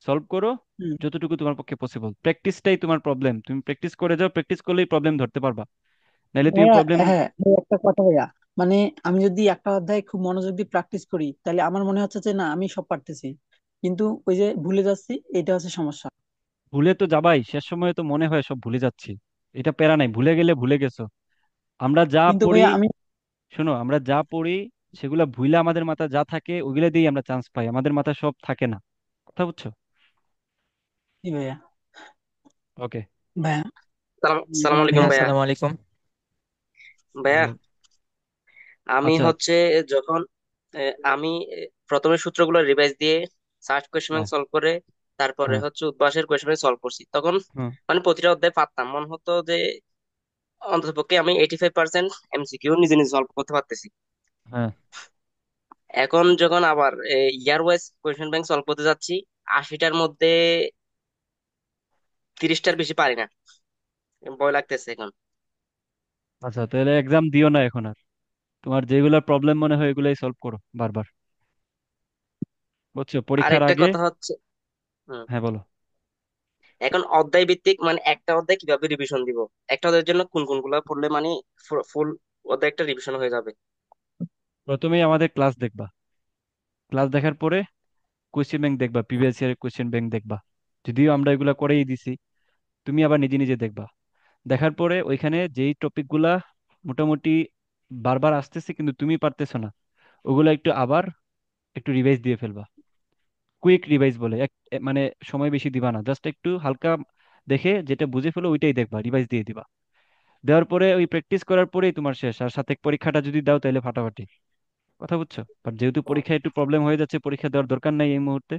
A: সলভ করো
J: হুম।
A: যতটুকু তোমার পক্ষে পসিবল। প্র্যাকটিসটাই তোমার প্রবলেম, তুমি প্র্যাকটিস করে যাও, প্র্যাকটিস করলেই প্রবলেম ধরতে পারবা, নাহলে তুমি
J: ভাইয়া
A: প্রবলেম।
J: হ্যাঁ ভাইয়া, একটা কথা ভাইয়া, মানে আমি যদি একটা অধ্যায় খুব মনোযোগ দিয়ে প্র্যাকটিস করি তাহলে আমার মনে হচ্ছে যে না আমি সব পারতেছি, কিন্তু ওই যে ভুলে যাচ্ছি, এটা হচ্ছে সমস্যা।
A: ভুলে তো যাবাই, শেষ সময়ে তো মনে হয় সব ভুলে যাচ্ছি। এটা প্যারা নাই, ভুলে গেলে ভুলে গেছো। আমরা যা
J: কিন্তু
A: পড়ি,
J: ভাইয়া আমি।
A: শোনো, আমরা যা পড়ি সেগুলা ভুলে আমাদের মাথা যা থাকে ওগুলা দিয়েই আমরা চান্স পাই, আমাদের মাথা সব থাকে না। কথা বুঝছো?
J: জি ভাইয়া।
A: ওকে।
J: ভাইয়া।
O: সালাম আলাইকুম
H: ভাইয়া
O: ভাইয়া।
H: আসসালামু আলাইকুম।
O: ভাইয়া আমি
A: আচ্ছা।
O: হচ্ছে যখন আমি প্রথমে সূত্রগুলো রিভাইজ দিয়ে সার্চ কোয়েশ্চেন
A: হ্যাঁ
O: ব্যাংক সলভ করে তারপরে
A: হ্যাঁ
O: হচ্ছে উদ্ভাসের কোয়েশ্চেন ব্যাংক সলভ করছি, তখন
A: হ্যাঁ
O: মানে প্রতিটা অধ্যায় পারতাম, মনে হতো যে অন্ততপক্ষে আমি 85% এমসিকিউ নিজে নিজে সলভ করতে পারতেছি।
A: হ্যাঁ।
O: এখন যখন আবার ইয়ার ওয়াইজ কোয়েশ্চেন ব্যাংক সলভ করতে যাচ্ছি, 80টার মধ্যে 30টার বেশি পারি না, ভয় লাগতেছে এখন।
A: আচ্ছা, তাহলে এক্সাম দিও না এখন আর। তোমার যেগুলা প্রবলেম মনে হয় এগুলাই সলভ করো বারবার। বুঝছো? পরীক্ষার
O: আরেকটা
A: আগে।
O: কথা হচ্ছে, হুম,
A: হ্যাঁ বলো।
O: এখন অধ্যায় ভিত্তিক মানে একটা অধ্যায় কিভাবে রিভিশন দিব, একটা অধ্যায়ের জন্য কোন কোনগুলো পড়লে মানে ফুল অধ্যায় একটা রিভিশন হয়ে যাবে?
A: প্রথমেই আমাদের ক্লাস দেখবা, ক্লাস দেখার পরে কোয়েশ্চেন ব্যাংক দেখবা, প্রিভিয়াস ইয়ারের কোয়েশ্চেন ব্যাংক দেখবা। যদিও আমরা এগুলা করেই দিছি, তুমি আবার নিজে নিজে দেখবা। দেখার পরে ওইখানে যেই টপিকগুলা মোটামুটি বারবার আসতেছে কিন্তু তুমি পারতেছো না, ওগুলা একটু আবার একটু রিভাইজ দিয়ে ফেলবা। কুইক রিভাইজ বলে মানে সময় বেশি দিবা না, জাস্ট একটু হালকা দেখে যেটা বুঝে ফেলো ওইটাই দেখবা, রিভাইজ দিয়ে দিবা। দেওয়ার পরে ওই প্র্যাকটিস করার পরেই তোমার শেষ। আর সাথে পরীক্ষাটা যদি দাও তাহলে ফাটাফাটি। কথা বুঝছো? বাট যেহেতু পরীক্ষায় একটু প্রবলেম হয়ে যাচ্ছে, পরীক্ষা দেওয়ার দরকার নাই এই মুহূর্তে।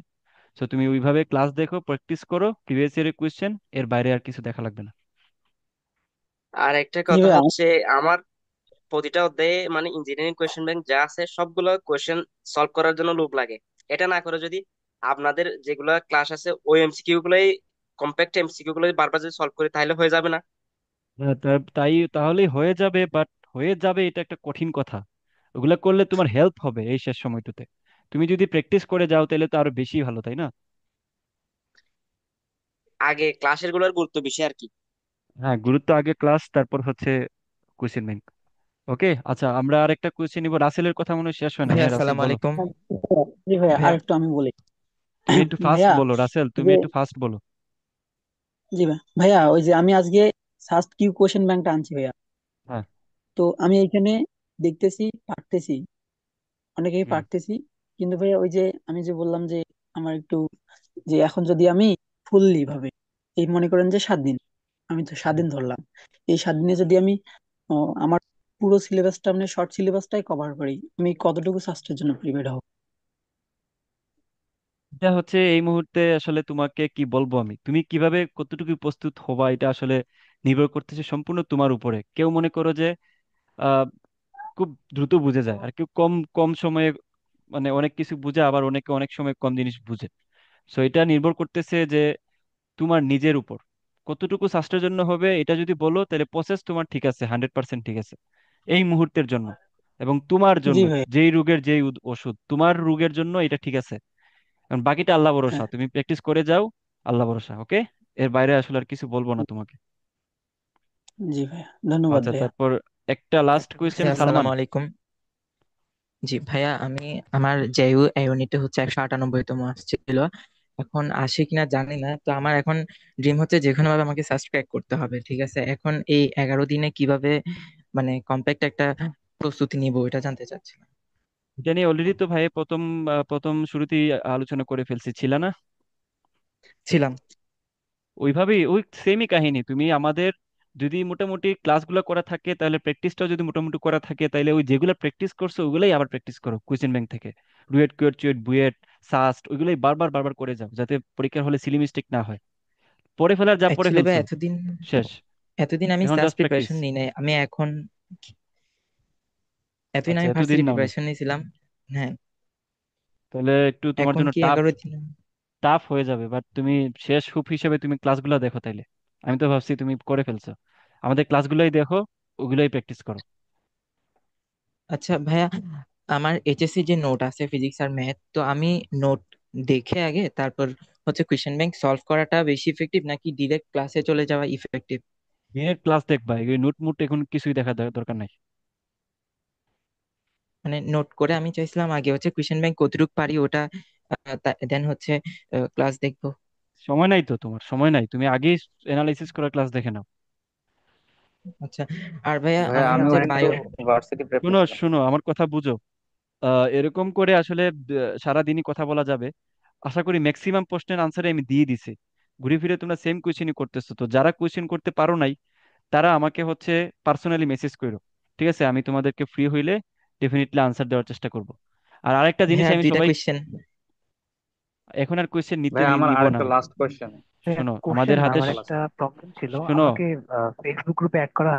A: সো তুমি ওইভাবে ক্লাস দেখো, প্র্যাকটিস করো, প্রিভিয়াস ইয়ারের কোয়েশ্চেন, এর বাইরে আর কিছু দেখা লাগবে না।
O: আর একটা
J: জি
O: কথা
J: ভাইয়া।
O: হচ্ছে, আমার প্রতিটা অধ্যায়ে মানে ইঞ্জিনিয়ারিং কোয়েশ্চেন ব্যাংক যা আছে সবগুলো কোয়েশ্চেন সলভ করার জন্য লোভ লাগে। এটা না করে যদি আপনাদের যেগুলো ক্লাস আছে ওই এমসিকিউ গুলোই, কম্প্যাক্ট এমসিকিউ গুলোই বারবার যদি সলভ করি তাহলে হয়ে যাবে না?
A: হ্যাঁ, তাই তাহলেই হয়ে যাবে, বাট হয়ে যাবে এটা একটা কঠিন কথা। ওগুলা করলে তোমার হেল্প হবে এই শেষ সময়টাতে। তুমি যদি প্র্যাকটিস করে যাও তাহলে তো আরো বেশি ভালো, তাই না?
O: আগে ক্লাসের গুলোর গুরুত্ব বেশি আর কি।
A: হ্যাঁ, গুরুত্ব আগে ক্লাস, তারপর হচ্ছে কোয়েশ্চেন ব্যাংক। ওকে, আচ্ছা, আমরা আরেকটা কোয়েশ্চেন নিব। রাসেলের কথা মনে হয় শেষ হয় না।
H: ভাইয়া
A: হ্যাঁ রাসেল
H: আসসালামু
A: বলো।
H: আলাইকুম।
J: জি ভাইয়া, আর
H: ভাইয়া
J: একটু আমি বলি।
A: তুমি একটু ফাস্ট
J: ভাইয়া
A: বলো রাসেল,
J: ওই
A: তুমি
J: যে
A: একটু ফাস্ট বলো।
J: জি ভাইয়া, ভাইয়া ওই যে আমি আজকে ফার্স্ট কিউ কোশ্চেন ব্যাংকটা আনছি ভাইয়া।
A: হ্যাঁ।
J: তো আমি এখানে দেখতেছি পারতেছি, অনেকেই
A: হুম
J: পারতেছি, কিন্তু ভাইয়া ওই যে আমি যে বললাম যে আমার একটু, যে এখন যদি আমি ফুললি ভাবে, এই মনে করেন যে 7 দিন, আমি তো 7 দিন ধরলাম, এই 7 দিনে যদি আমি আমার পুরো সিলেবাসটা মানে শর্ট সিলেবাসটাই কভার করি, আমি কতটুকু সাস্টের জন্য প্রিপেয়ার হব?
A: এটা হচ্ছে এই মুহূর্তে আসলে তোমাকে কি বলবো আমি, তুমি কিভাবে কতটুকু প্রস্তুত হবা এটা আসলে নির্ভর করতেছে সম্পূর্ণ তোমার উপরে। কেউ মনে করো যে আহ খুব দ্রুত বুঝে যায়, আর কেউ কম কম সময়ে মানে অনেক কিছু বুঝে, আবার অনেকে অনেক সময় কম জিনিস বুঝে। সো এটা নির্ভর করতেছে যে তোমার নিজের উপর কতটুকু স্বাস্থ্যের জন্য হবে। এটা যদি বলো তাহলে প্রসেস তোমার ঠিক আছে, 100% ঠিক আছে এই মুহূর্তের জন্য, এবং তোমার
J: জি
A: জন্য
J: ভাই।
A: যেই রোগের যেই ওষুধ তোমার রোগের জন্য এটা ঠিক আছে। কারণ বাকিটা আল্লাহ ভরসা,
J: হ্যাঁ,
A: তুমি প্র্যাকটিস করে যাও, আল্লাহ ভরসা। ওকে, এর বাইরে আসলে আর কিছু বলবো না তোমাকে।
J: জি ভাইয়া, ধন্যবাদ
A: আচ্ছা,
J: ভাইয়া।
A: তারপর একটা লাস্ট
J: একটা কোশ্চেন
A: কোয়েশ্চেন
P: ভাইয়া
J: ছিল।
A: সালমান।
P: আসসালামু আলাইকুম। জি ভাইয়া, আমি আমার জেইউ ইউনিটে হচ্ছে 198তম আসছিল। এখন আসে কিনা জানি না, তো আমার এখন ড্রিম হচ্ছে যে কোনো ভাবে আমাকে সাবস্ক্রাইব করতে হবে, ঠিক আছে? এখন এই 11 দিনে কিভাবে মানে কম্প্যাক্ট একটা প্রস্তুতি নিব এটা জানতে চাচ্ছিলাম।
A: এটা নিয়ে অলরেডি তো ভাই প্রথম শুরুতেই আলোচনা করে ফেলছি, ছিল না?
P: ছিলাম।
A: ওইভাবেই ওই সেমই কাহিনী। তুমি আমাদের যদি মোটামুটি ক্লাসগুলো করা থাকে, তাহলে প্র্যাকটিসটাও যদি মোটামুটি করা থাকে, তাহলে ওই যেগুলো প্র্যাকটিস করছো ওগুলাই আবার প্র্যাকটিস করো কোয়েশ্চেন ব্যাংক থেকে। রুয়েট, কুয়েট, চুয়েট, বুয়েট, সাস্ট ওইগুলাই বারবার বারবার করে যাও, যাতে পরীক্ষার হলে সিলি মিস্টেক না হয়। পড়ে ফেলার যা পড়ে
P: অ্যাকচুয়ালি ভাই
A: ফেলছো,
P: এতদিন
A: শেষ।
P: এতদিন আমি
A: এখন
P: সাস
A: জাস্ট প্র্যাকটিস।
P: প্রিপারেশন নিই নাই। আমি এখন এতদিন
A: আচ্ছা,
P: আমি
A: এতদিন
P: ভার্সিটি
A: নাও নাই,
P: প্রিপারেশন নিয়েছিলাম। হ্যাঁ।
A: তাহলে একটু তোমার
P: এখন
A: জন্য
P: কি
A: টাফ
P: 11 দিন?
A: টাফ হয়ে যাবে। বাট তুমি শেষ হুপ হিসেবে তুমি ক্লাসগুলো দেখো তাইলে। আমি তো ভাবছি তুমি করে ফেলছো, আমাদের ক্লাসগুলোই দেখো, ওগুলোই প্র্যাকটিস করো।
P: আচ্ছা ভাইয়া, আমার এইচএসসি যে নোট আছে ফিজিক্স আর ম্যাথ, তো আমি নোট দেখে আগে তারপর হচ্ছে কোয়েশ্চেন ব্যাংক সলভ করাটা বেশি ইফেক্টিভ নাকি ডিরেক্ট ক্লাসে চলে যাওয়া ইফেক্টিভ?
A: ডিরেক্ট ক্লাস দেখবা, এই নোট মুট এখন কিছুই দেখা দরকার নাই।
P: মানে নোট করে আমি চাইছিলাম আগে হচ্ছে কোয়েশ্চেন ব্যাংক কতটুকু পারি ওটা, দেন হচ্ছে ক্লাস দেখবো।
A: সময় নাই তো, তোমার সময় নাই, তুমি আগেই অ্যানালাইসিস করার ক্লাস দেখে নাও।
P: আচ্ছা। আর ভাইয়া
K: ভাইয়া
P: আমার
K: আমিও
P: হচ্ছে
K: কিন্তু
P: বায়ো।
K: ভার্সিটি প্রেপ
A: শোনো
K: করছিলাম।
A: শোনো, আমার কথা বুঝো। এরকম করে আসলে সারাদিনই কথা বলা যাবে? আশা করি ম্যাক্সিমাম প্রশ্নের আনসারে আমি দিয়ে দিছি। ঘুরে ফিরে তোমরা সেম কোয়েশ্চেনই করতেছো, তো যারা কোয়েশ্চেন করতে পারো নাই তারা আমাকে হচ্ছে পার্সোনালি মেসেজ করো। ঠিক আছে, আমি তোমাদেরকে ফ্রি হইলে ডেফিনেটলি আনসার দেওয়ার চেষ্টা করব। আর আরেকটা জিনিস
P: ভাইয়া
A: আমি
P: দুইটা
A: সবাই,
P: কোয়েশ্চেন।
A: এখন আর কোয়েশ্চেন
K: ভাইয়া আমার
A: নিব না।
K: আরেকটা লাস্ট কোয়েশ্চেন।
A: শোনো আমাদের
Q: কোশ্চেন না,
A: হাতে
Q: আমার একটা প্রবলেম ছিল।
A: শোনো,
Q: আমাকে ফেসবুক গ্রুপে অ্যাড করা